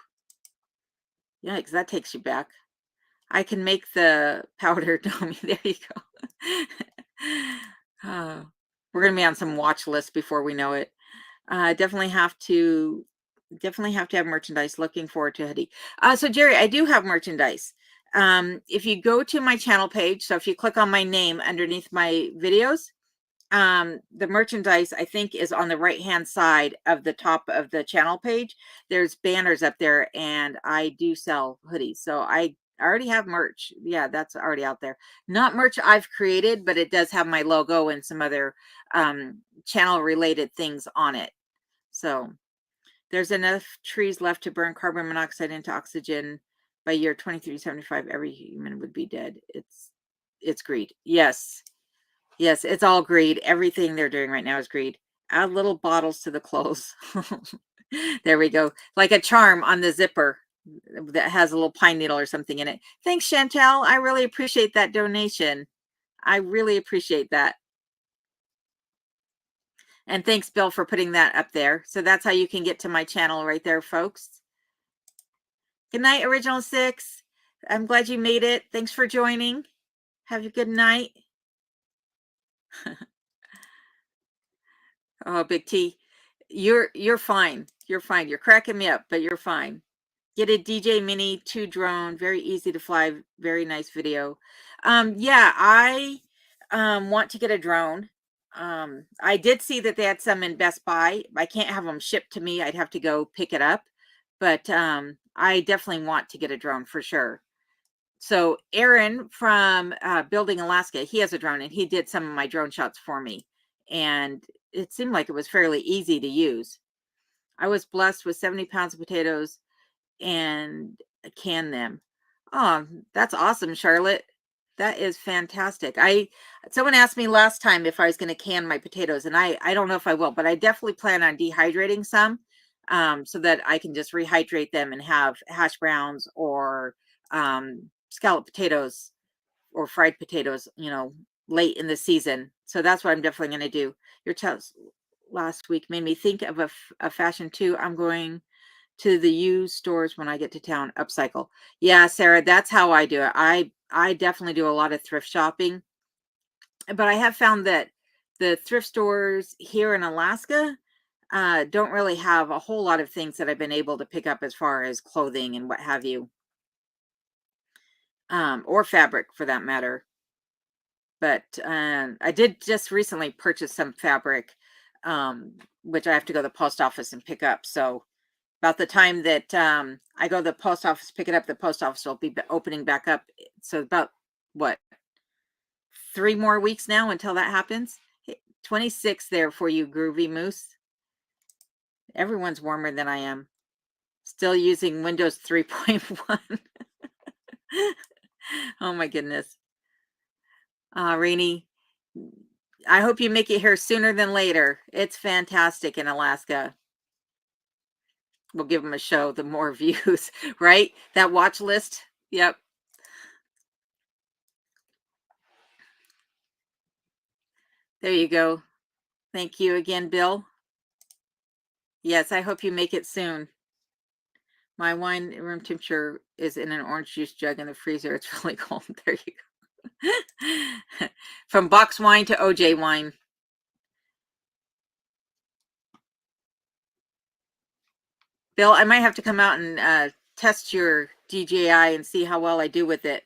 Yikes, that takes you back. I can make the powder dummy. There you go. We're going to be on some watch lists before we know it. Definitely have to have merchandise. Looking forward to hoodie. So Jerry, I do have merchandise. If you go to my channel page, so if you click on my name underneath my videos, the merchandise I think is on the right hand side of the top of the channel page. There's banners up there, and I do sell hoodies, so I already have merch. Yeah, that's already out there. Not merch I've created, but it does have my logo and some other channel related things on it. So there's enough trees left to burn carbon monoxide into oxygen. By year 2375, every human would be dead. It's greed. Yes, it's all greed. Everything they're doing right now is greed. Add little bottles to the clothes. There we go. Like a charm on the zipper that has a little pine needle or something in it. Thanks, Chantel. I really appreciate that donation. I really appreciate that. And thanks, Bill, for putting that up there. So that's how you can get to my channel right there, folks. Good night, Original Six. I'm glad you made it. Thanks for joining. Have a good night. Oh, Big T, you're fine. You're fine. You're cracking me up, but you're fine. Get a DJ Mini 2 drone. Very easy to fly. Very nice video. Yeah, I want to get a drone. I did see that they had some in Best Buy. I can't have them shipped to me. I'd have to go pick it up. But I definitely want to get a drone for sure. So Aaron from Building Alaska, he has a drone, and he did some of my drone shots for me. And it seemed like it was fairly easy to use. I was blessed with 70 pounds of potatoes and can them. Oh, that's awesome, Charlotte. That is fantastic. Someone asked me last time if I was going to can my potatoes, and I don't know if I will, but I definitely plan on dehydrating some so that I can just rehydrate them and have hash browns or scalloped potatoes or fried potatoes, late in the season. So that's what I'm definitely going to do. Your test last week made me think of a fashion too. I'm going to the used stores when I get to town. Upcycle. Yeah, Sarah, that's how I do it. I definitely do a lot of thrift shopping, but I have found that the thrift stores here in Alaska don't really have a whole lot of things that I've been able to pick up as far as clothing and what have you. or fabric for that matter. But I did just recently purchase some fabric, which I have to go to the post office and pick up. So about the time that I go to the post office, pick it up, the post office will be opening back up. So about what, 3 more weeks now until that happens. 26 there for you, Groovy Moose. Everyone's warmer than I am. Still using Windows 3.1. Oh my goodness. Rainy, I hope you make it here sooner than later. It's fantastic in Alaska. We'll give them a show, the more views, right? That watch list. Yep. There you go. Thank you again, Bill. Yes, I hope you make it soon. My wine room temperature is in an orange juice jug in the freezer. It's really cold. There you go. From box wine to OJ wine. Bill, I might have to come out and test your DJI and see how well I do with it.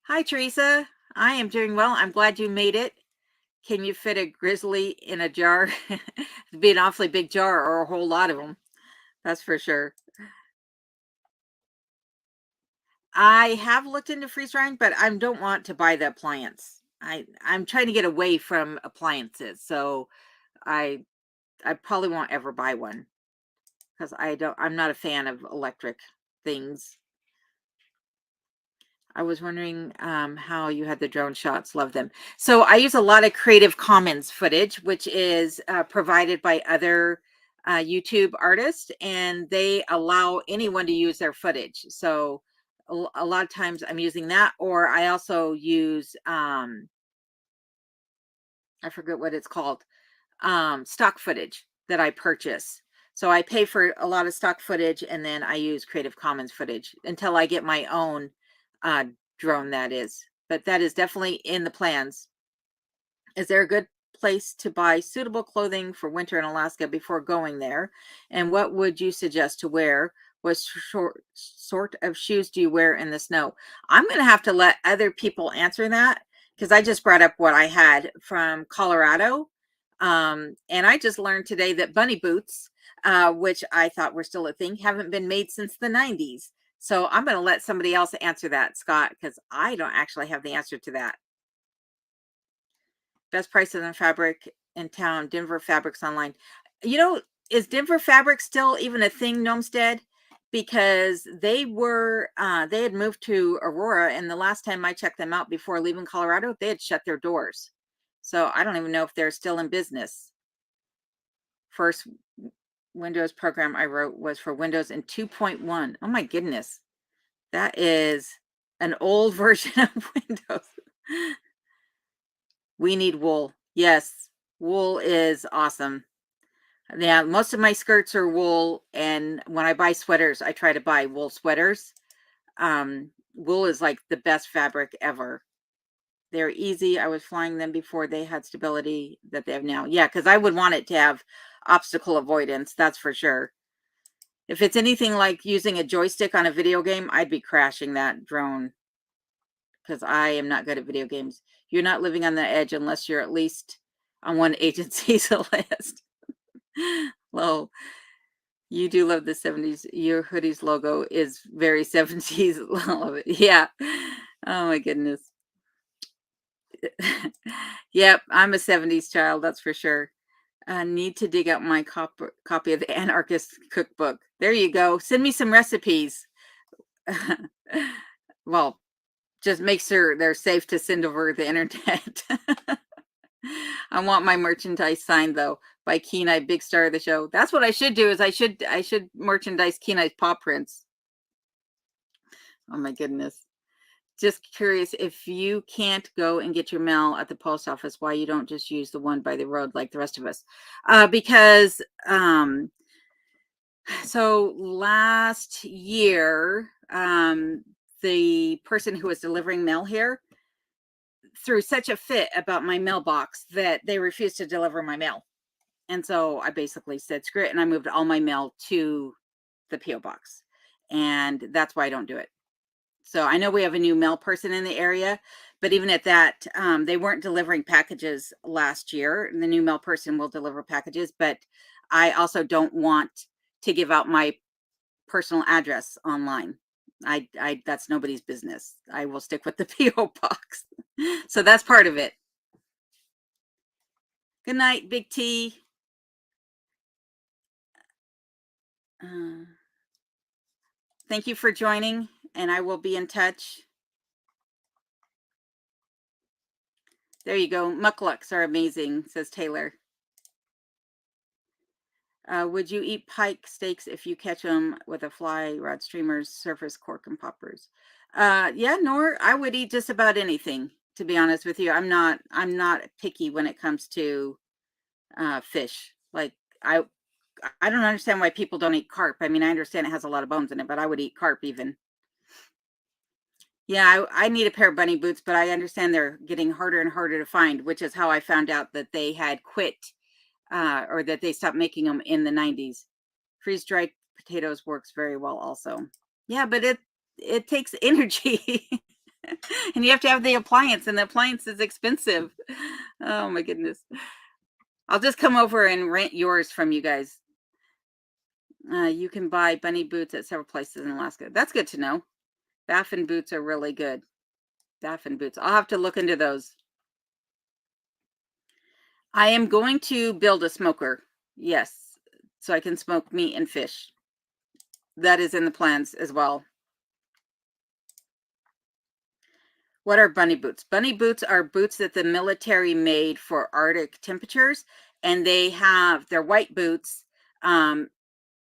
Hi, Teresa. I am doing well. I'm glad you made it. Can you fit a grizzly in a jar? It'd be an awfully big jar or a whole lot of them. That's for sure. I have looked into freeze drying, but I don't want to buy the appliance. I'm trying to get away from appliances, so I probably won't ever buy one because I'm not a fan of electric things. I was wondering how you had the drone shots. Love them. So I use a lot of Creative Commons footage, which is provided by other YouTube artists, and they allow anyone to use their footage. So a lot of times I'm using that, or I also use I forget what it's called, stock footage that I purchase. So I pay for a lot of stock footage, and then I use Creative Commons footage until I get my own uh, drone, that is. But that is definitely in the plans. Is there a good place to buy suitable clothing for winter in Alaska before going there? And what would you suggest to wear? What sort of shoes do you wear in the snow? I'm going to have to let other people answer that because I just brought up what I had from Colorado. And I just learned today that bunny boots, which I thought were still a thing, haven't been made since the 90s. So I'm going to let somebody else answer that, Scott, because I don't actually have the answer to that. Best prices on fabric in town, Denver Fabrics Online. You know, is Denver Fabric still even a thing, Gnomestead? Because they had moved to Aurora, and the last time I checked them out before leaving Colorado, they had shut their doors. So I don't even know if they're still in business. First Windows program I wrote was for Windows in 2.1. Oh my goodness. That is an old version of Windows. We need wool. Yes, wool is awesome. Yeah, most of my skirts are wool, and when I buy sweaters, I try to buy wool sweaters. Wool is like the best fabric ever. They're easy. I was flying them before they had stability that they have now. Yeah, because I would want it to have obstacle avoidance, that's for sure. If it's anything like using a joystick on a video game, I'd be crashing that drone because I am not good at video games. You're not living on the edge unless you're at least on one agency's list. Well, you do love the 70s. Your hoodie's logo is very 70s. Love it. Yeah. Oh my goodness. Yep, I'm a 70s child, that's for sure. I need to dig out my copy of the Anarchist Cookbook. There you go. Send me some recipes. Well, just make sure they're safe to send over the internet. I want my merchandise signed though by Kenai, big star of the show. That's what I should do. Is I should merchandise Kenai's paw prints. Oh my goodness. Just curious, if you can't go and get your mail at the post office, why you don't just use the one by the road like the rest of us? Because so last year, the person who was delivering mail here threw such a fit about my mailbox that they refused to deliver my mail. And so I basically said, screw it. And I moved all my mail to the P.O. box. And that's why I don't do it. So I know we have a new mail person in the area, but even at that, they weren't delivering packages last year. The new mail person will deliver packages, but I also don't want to give out my personal address online. I that's nobody's business. I will stick with the PO box. So that's part of it. Good night, Big T. Thank you for joining, and I will be in touch. There you go. Mucklucks are amazing, says Taylor. Would you eat pike steaks if you catch them with a fly rod, streamers, surface cork, and poppers? Yeah, Nor, I would eat just about anything, to be honest with you. I'm not picky when it comes to fish. Like I don't understand why people don't eat carp. I mean, I understand it has a lot of bones in it, but I would eat carp even. Yeah, I need a pair of bunny boots, but I understand they're getting harder and harder to find, which is how I found out that they had quit or that they stopped making them in the 90s. Freeze-dried potatoes works very well also. Yeah, but it takes energy. And you have to have the appliance, and the appliance is expensive. Oh my goodness. I'll just come over and rent yours from you guys. You can buy bunny boots at several places in Alaska. That's good to know. Baffin boots are really good. Baffin boots. I'll have to look into those. I am going to build a smoker. Yes. So I can smoke meat and fish. That is in the plans as well. What are bunny boots? Bunny boots are boots that the military made for Arctic temperatures, and they're white boots, and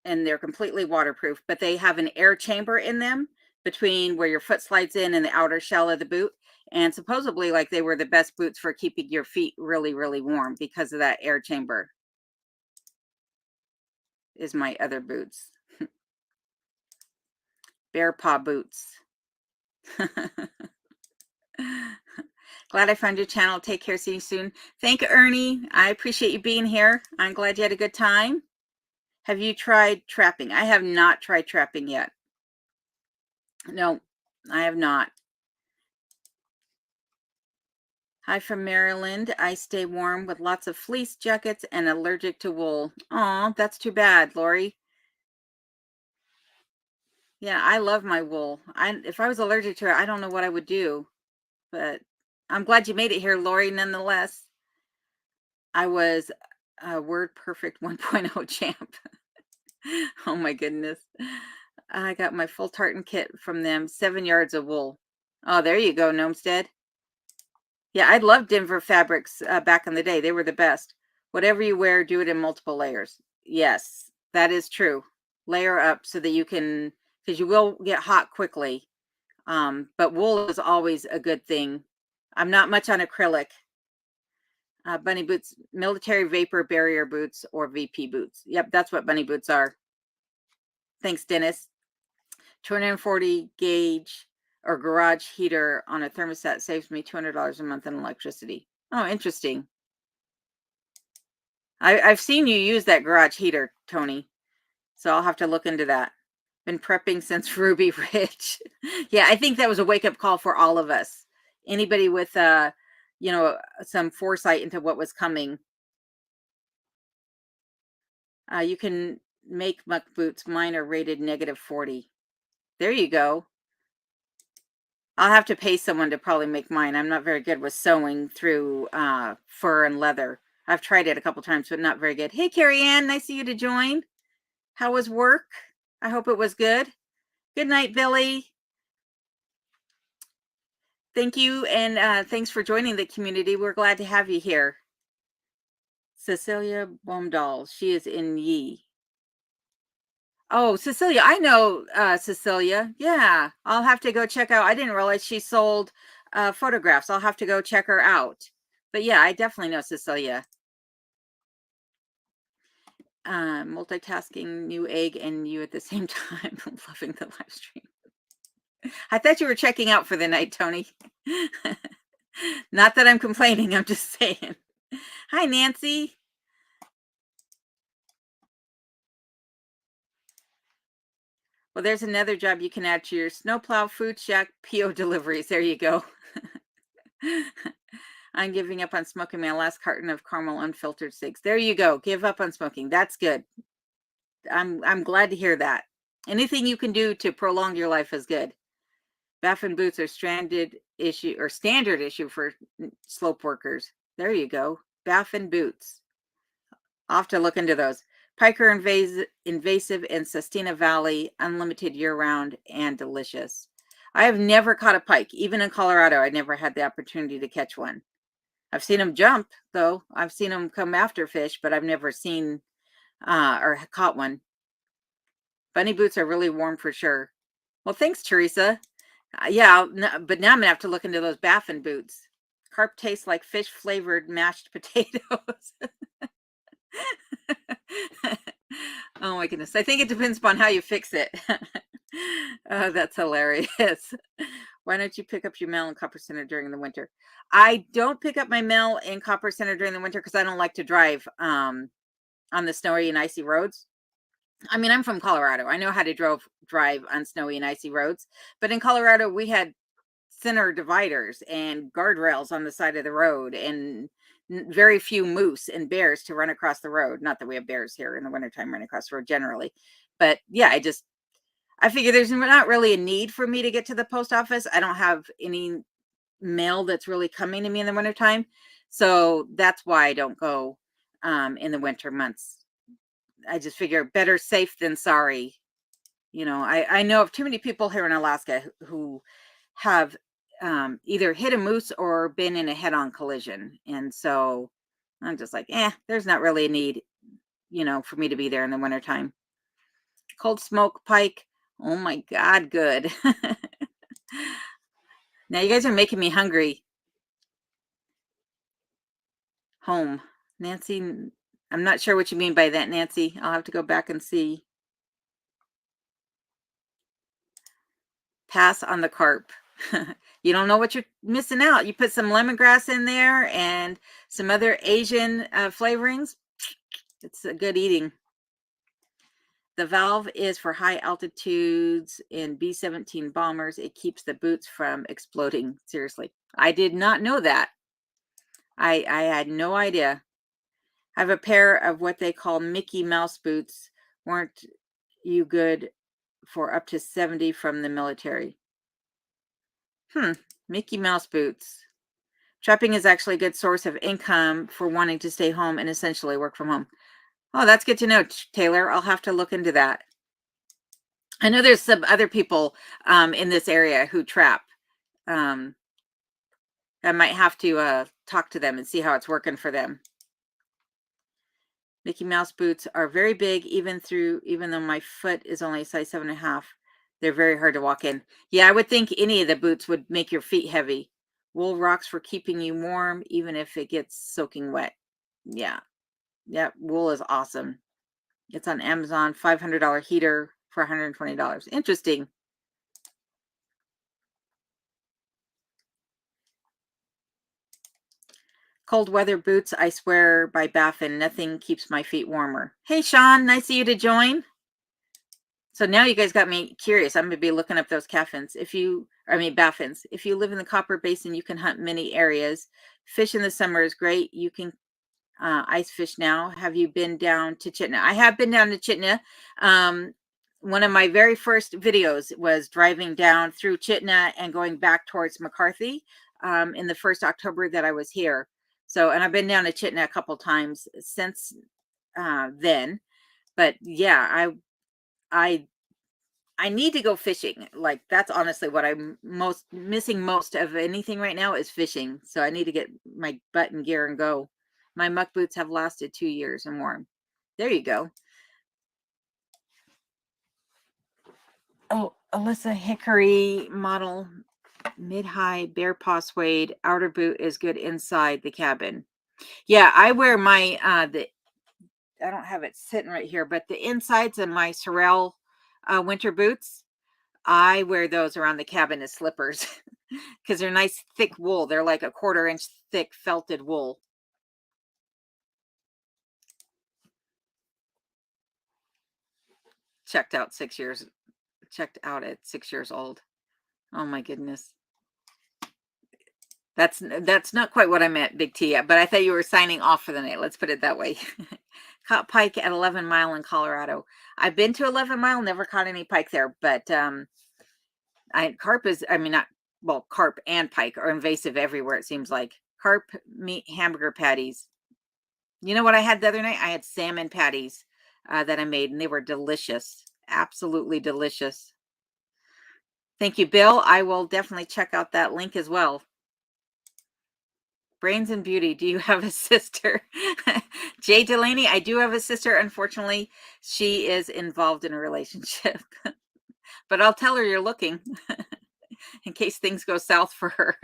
they're completely waterproof, but they have an air chamber in them between where your foot slides in and the outer shell of the boot. And supposedly, like, they were the best boots for keeping your feet really, really warm because of that air chamber. Is my other boots. Bear paw boots. Glad I found your channel. Take care. See you soon. Thank you, Ernie. I appreciate you being here. I'm glad you had a good time. Have you tried trapping? I have not tried trapping yet. No, I have not. Hi from Maryland. I stay warm with lots of fleece jackets and allergic to wool. Oh, that's too bad, Lori. Yeah, I love my wool. If I was allergic to it, I don't know what I would do. But I'm glad you made it here, Lori, nonetheless. I was a Word Perfect 1.0 champ. Oh my goodness. I got my full tartan kit from them, 7 yards of wool. Oh, there you go, Gnomestead. Yeah, I loved Denver fabrics back in the day. They were the best. Whatever you wear, do it in multiple layers. Yes, that is true. Layer up so that you can, because you will get hot quickly. But wool is always a good thing. I'm not much on acrylic. Bunny boots, military vapor barrier boots, or VP boots. Yep, that's what bunny boots are. Thanks, Dennis. 240 gauge or garage heater on a thermostat saves me $200 a month in electricity. Oh, interesting. I've seen you use that garage heater, Tony. So I'll have to look into that. Been prepping since Ruby Ridge. Yeah, I think that was a wake-up call for all of us. Anybody with some foresight into what was coming. You can make muck boots. Mine are rated -40. There you go. I'll have to pay someone to probably make mine. I'm not very good with sewing through fur and leather. I've tried it a couple times, but not very good. Hey, Carrie Ann, nice of you to join. How was work? I hope it was good. Good night, Billy. Thank you, and thanks for joining the community. We're glad to have you here. Cecilia Bomdahl. She is in Yee. Oh, Cecilia. I know Cecilia. Yeah. I'll have to go check out. I didn't realize she sold photographs. I'll have to go check her out. But yeah, I definitely know Cecilia. Multitasking, new egg, and you at the same time. Loving the live stream. I thought you were checking out for the night, Tony. Not that I'm complaining. I'm just saying. Hi, Nancy. Well, there's another job you can add to your snowplow food shack PO deliveries. There you go. I'm giving up on smoking my last carton of caramel unfiltered cigs. There you go. Give up on smoking. That's good. I'm glad to hear that. Anything you can do to prolong your life is good. Baffin boots are standard issue for slope workers. There you go. Baffin boots. I'll have to look into those. Piker invasive in Sistina Valley, unlimited year-round and delicious. I have never caught a pike. Even in Colorado, I never had the opportunity to catch one. I've seen them jump, though. I've seen them come after fish, but I've never seen or caught one. Bunny boots are really warm for sure. Well, thanks, Teresa. Yeah, but now I'm gonna have to look into those Baffin boots. Carp tastes like fish-flavored mashed potatoes. Oh my goodness. I think it depends upon how you fix it. Oh, that's hilarious. Why don't you pick up your mail in Copper Center during the winter? I don't pick up my mail in Copper Center during the winter because I don't like to drive on the snowy and icy roads. I mean, I'm from Colorado. I know how to drive on snowy and icy roads. But in Colorado, we had center dividers and guardrails on the side of the road and very few moose and bears to run across the road. Not that we have bears here in the wintertime running across the road generally. But yeah, I figure there's not really a need for me to get to the post office. I don't have any mail that's really coming to me in the wintertime. So that's why I don't go in the winter months. I just figure better safe than sorry. You know, I know of too many people here in Alaska who have either hit a moose or been in a head-on collision. And so I'm just like, there's not really a need, you know, for me to be there in the wintertime. Cold smoke pike. Oh my God, good. Now you guys are making me hungry. Home. Nancy, I'm not sure what you mean by that, Nancy. I'll have to go back and see. Pass on the carp. You don't know what you're missing out. You put some lemongrass in there and some other Asian flavorings. It's a good eating. The valve is for high altitudes in B-17 bombers. It keeps the boots from exploding. Seriously. I did not know that. I had no idea. I have a pair of what they call Mickey Mouse boots. Weren't you good for up to 70 from the military? Mickey Mouse boots. Trapping is actually a good source of income for wanting to stay home and essentially work from home. Oh, that's good to know, Taylor. I'll have to look into that. I know there's some other people in this area who trap. I might have to talk to them and see how it's working for them. Mickey Mouse boots are very big, even though my foot is only a size 7.5. They're very hard to walk in. Yeah, I would think any of the boots would make your feet heavy. Wool rocks for keeping you warm, even if it gets soaking wet. Yeah. Wool is awesome. It's on Amazon. $500 heater for $120. Interesting. Cold weather boots, I swear by Baffin, nothing keeps my feet warmer. Hey, Sean, nice of you to join. So now you guys got me curious. I'm going to be looking up those baffins. If you live in the Copper Basin, you can hunt many areas. Fish in the summer is great. You can ice fish now. Have you been down to Chitna? I have been down to Chitna. One of my very first videos was driving down through Chitna and going back towards McCarthy in the first October that I was here. So, and I've been down to Chitna a couple times since then. But yeah, I need to go fishing. Like, that's honestly what I'm missing most of anything right now is fishing. So I need to get my butt in gear and go. My muck boots have lasted 2 years and more. There you go. Oh, Alyssa Hickory model mid-high bear paw suede outer boot is good inside the cabin. Yeah, I wear my I don't have it sitting right here, but the insides of my Sorel winter boots, I wear those around the cabin as slippers because they're nice thick wool. They're like a 1/4 inch thick felted wool. Checked out 6 years checked out at 6 years old. Oh my goodness. That's not quite what I meant, Big T, but I thought you were signing off for the night. Let's put it that way. Caught pike at 11 Mile in Colorado. I've been to 11 Mile, never caught any pike there, but carp is, I mean, not, well, carp and pike are invasive everywhere, it seems like. Carp meat hamburger patties. You know what I had the other night? I had salmon patties that I made, and they were delicious. Absolutely delicious. Thank you, Bill. I will definitely check out that link as well. Brains and Beauty, do you have a sister? Jay Delaney, I do have a sister. Unfortunately, she is involved in a relationship. But I'll tell her you're looking in case things go south for her.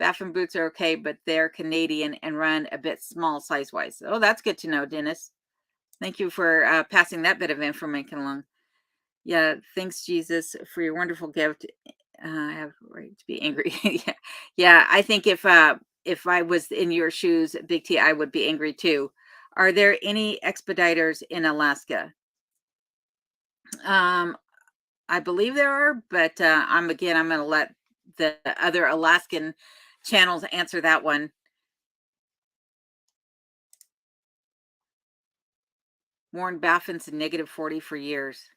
Baffin boots are okay, but they're Canadian and run a bit small size-wise. Oh, that's good to know, Dennis. Thank you for passing that bit of information along. Yeah, thanks, Jesus, for your wonderful gift. I have a right to be angry. Yeah, I think if I was in your shoes, Big T, I would be angry too. Are there any expediters in Alaska? I believe there are, but I'm going to let the other Alaskan channels answer that one. Warren Baffin's -40 for years.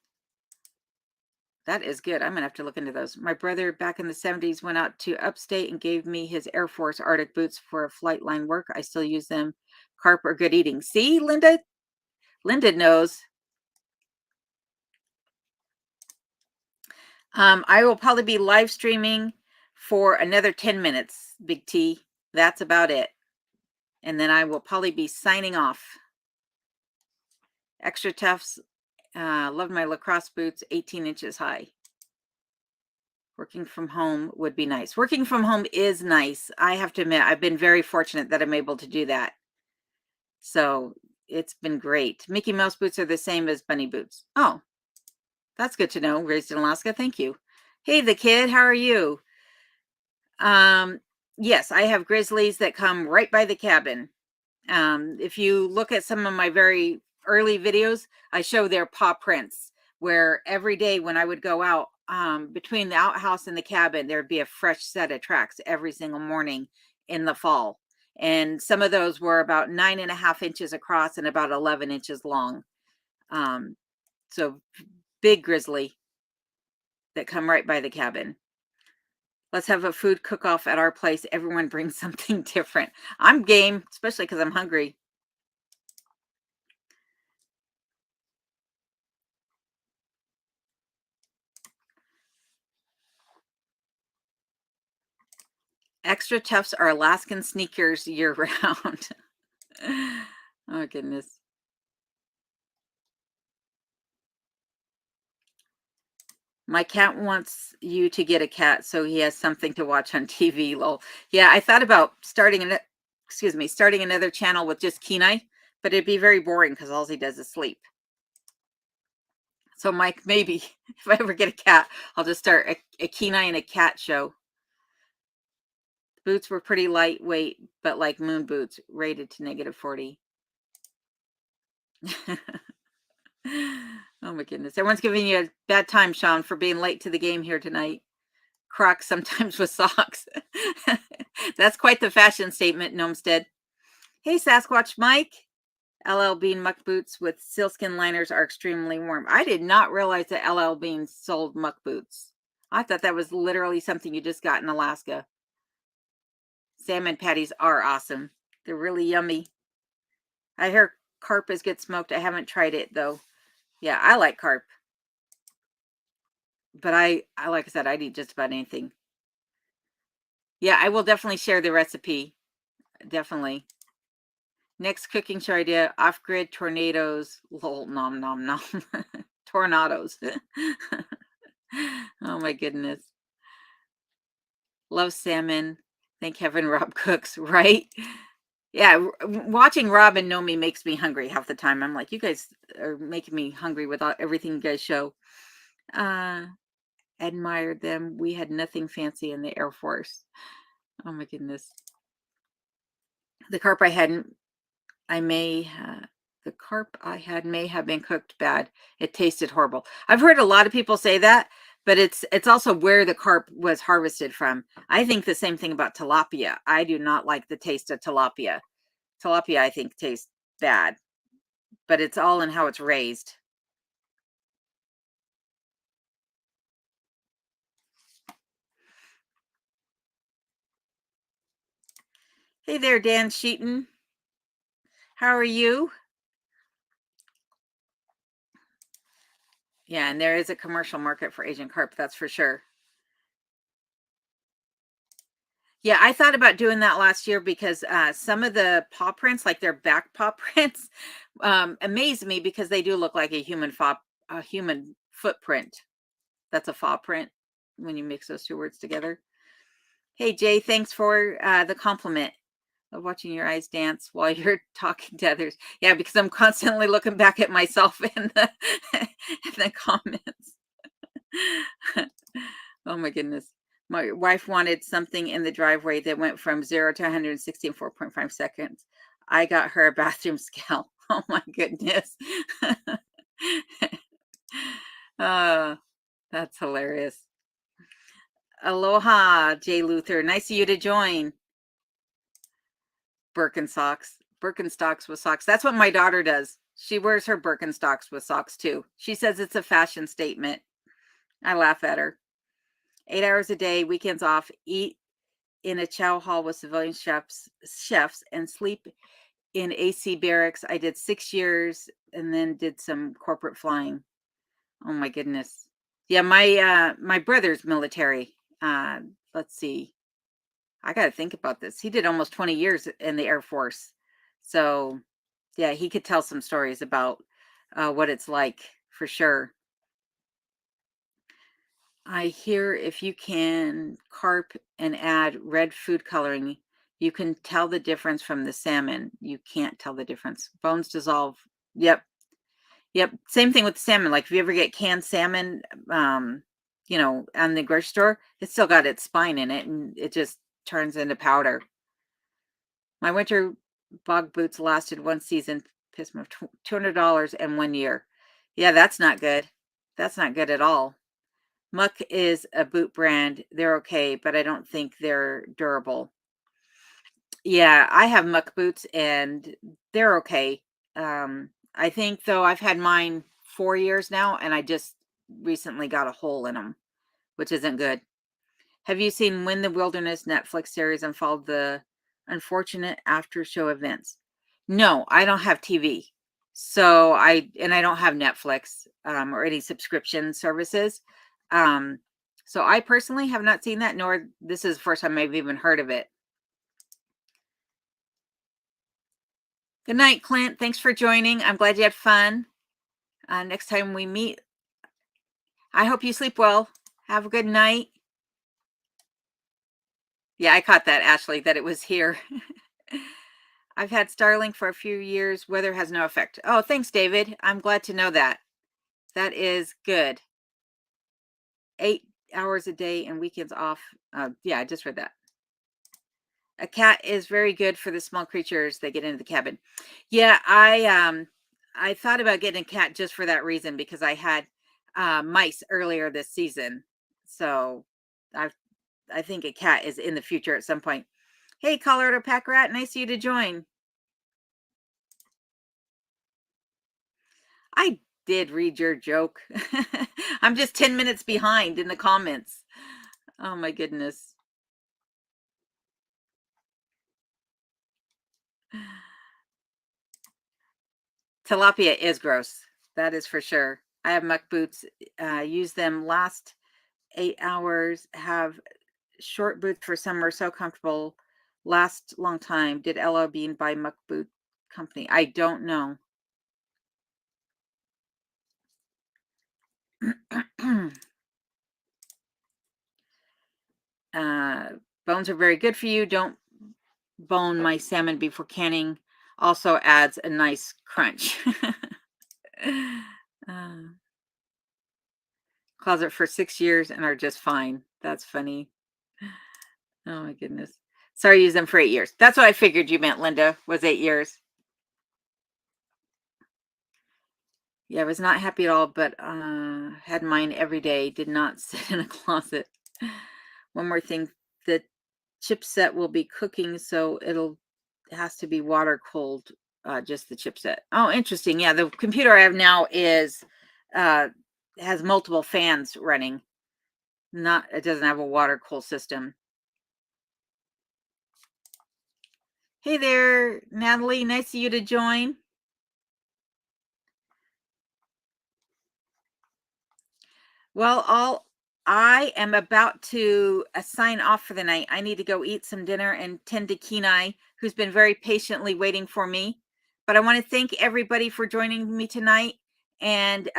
That is good. I'm going to have to look into those. My brother back in the 70s went out to upstate and gave me his Air Force Arctic boots for flight line work. I still use them. Carp are good eating. See, Linda? Linda knows. I will probably be live streaming for another 10 minutes, Big T. That's about it. And then I will probably be signing off. Extra Toughs. Love my lacrosse boots, 18 inches high. Working from home would be nice. Working from home is nice. I have to admit, I've been very fortunate that I'm able to do that. So it's been great. Mickey Mouse boots are the same as bunny boots. Oh, that's good to know. Raised in Alaska. Thank you. Hey, the kid, how are you? Yes, I have grizzlies that come right by the cabin. If you look at some of my very early videos, I show their paw prints where every day when I would go out, between the outhouse and the cabin, there'd be a fresh set of tracks every single morning in the fall. And some of those were about 9.5 inches across and about 11 inches long. So big grizzly that come right by the cabin. Let's have a food cook-off at our place. Everyone brings something different. I'm game, especially because I'm hungry. Extra Toughs are Alaskan sneakers year-round. Oh, goodness. My cat wants you to get a cat so he has something to watch on TV. Lol. Yeah, I thought about starting another channel with just Kenai, but it'd be very boring because all he does is sleep. So, Mike, maybe if I ever get a cat, I'll just start a Kenai and a cat show. Boots were pretty lightweight, but like moon boots, rated to -40. Oh my goodness. Everyone's giving you a bad time, Sean, for being late to the game here tonight. Crocs sometimes with socks. That's quite the fashion statement, Gnomestead. Hey, Sasquatch Mike. LL Bean muck boots with sealskin liners are extremely warm. I did not realize that LL Bean sold muck boots. I thought that was literally something you just got in Alaska. Salmon patties are awesome. They're really yummy. I hear carp is good smoked. I haven't tried it, though. Yeah, I like carp. But I like I said, I'd eat just about anything. Yeah, I will definitely share the recipe. Definitely. Next cooking show idea, off-grid tornadoes. Lol, nom, nom, nom. Tornadoes. Oh, my goodness. Love salmon. Thank heaven Rob cooks, right? Yeah, watching Rob and Nomi makes me hungry half the time. I'm like, you guys are making me hungry with everything you guys show. Admired them. We had nothing fancy in the Air Force. Oh my goodness. The carp I hadn't, I may, The carp I had may have been cooked bad. It tasted horrible. I've heard a lot of people say that, but it's also where the carp was harvested from. I think the same thing about tilapia. I do not like the taste of tilapia. Tilapia, I think, tastes bad, but it's all in how it's raised. Hey there, Dan Sheaton. How are you? Yeah, and there is a commercial market for Asian carp, that's for sure. Yeah, I thought about doing that last year because some of the paw prints, like their back paw prints, amaze me because they do look like a human footprint. That's a paw print when you mix those two words together. Hey Jay, thanks for the compliment of watching your eyes dance while you're talking to others. Yeah, because I'm constantly looking back at myself in the in the comments. Oh my goodness. My wife wanted something in the driveway that went from 0 to 160 in 4.5 seconds. I got her a bathroom scale. Oh my goodness. That's hilarious. Aloha, Jay Luther. Nice of you to join. Birkenstocks with socks. That's what my daughter does. She wears her Birkenstocks with socks too. She says it's a fashion statement. I laugh at her. 8 hours a day, weekends off, eat in a chow hall with civilian chefs and sleep in AC barracks. I did 6 years and then did some corporate flying. Oh my goodness. Yeah, my brother's military. Let's see. I got to think about this. He did almost 20 years in the Air Force. So, yeah, he could tell some stories about what it's like for sure. I hear if you can carp and add red food coloring, you can tell the difference from the salmon. You can't tell the difference. Bones dissolve. Yep. Yep. Same thing with the salmon. Like if you ever get canned salmon, on the grocery store, it's still got its spine in it and it just turns into powder. My winter bog boots lasted one season, pissed me off, $200 and 1 year. Yeah, that's not good. That's not good at all. Muck is a boot brand. They're okay, but I don't think they're durable. Yeah, I have Muck boots and they're okay. I think though I've had mine 4 years now and I just recently got a hole in them, which isn't good. Have you seen When the Wilderness Netflix series and followed the unfortunate after show events? No, I don't have TV. So I don't have Netflix or any subscription services. So I personally have not seen that, nor this is the first time I've even heard of it. Good night, Clint. Thanks for joining. I'm glad you had fun. Next time we meet, I hope you sleep well. Have a good night. Yeah, I caught that, Ashley, that it was here. I've had Starlink for a few years. Weather has no effect. Oh, thanks, David. I'm glad to know that. That is good. 8 hours a day and weekends off. Yeah, I just read that. A cat is very good for the small creatures that get into the cabin. Yeah, I thought about getting a cat just for that reason because I had mice earlier this season. So I think a cat is in the future at some point. Hey, Colorado Pack Rat, nice of you to join. I did read your joke. I'm just 10 minutes behind in the comments. Oh my goodness. Tilapia is gross. That is for sure. I have muck boots. Use them last 8 hours. Have short boots for summer. So comfortable. Last long time. Did LL Bean buy muck boot company? I don't know. Bones are very good for you. Don't bone my salmon before canning. Also adds a nice crunch. Closet for 6 years and are just fine. That's funny. Oh my goodness. Sorry, use them for 8 years. That's what I figured you meant, Linda, was 8 years. Yeah, I was not happy at all, but had mine every day. Did not sit in a closet. One more thing, the chipset will be cooking, so it has to be water cold. Just the chipset. Oh, interesting. Yeah, the computer I have now is uh, has multiple fans running. It doesn't have a water cool system. Hey there, Natalie. Nice of you to join. Well, I am about to sign off for the night. I need to go eat some dinner and tend to Kenai, who's been very patiently waiting for me. But I want to thank everybody for joining me tonight and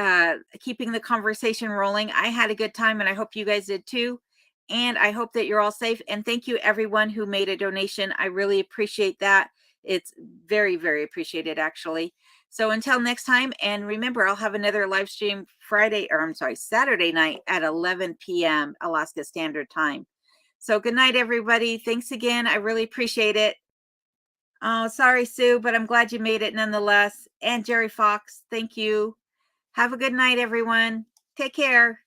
keeping the conversation rolling. I had a good time, and I hope you guys did too. And I hope that you're all safe. And thank you, everyone who made a donation. I really appreciate that. It's very, very appreciated, actually. So until next time, and remember, I'll have another live stream Saturday night at 11 p.m. Alaska Standard Time. So good night, everybody. Thanks again. I really appreciate it. Oh, sorry, Sue, but I'm glad you made it nonetheless. And Jerry Fox, thank you. Have a good night, everyone. Take care.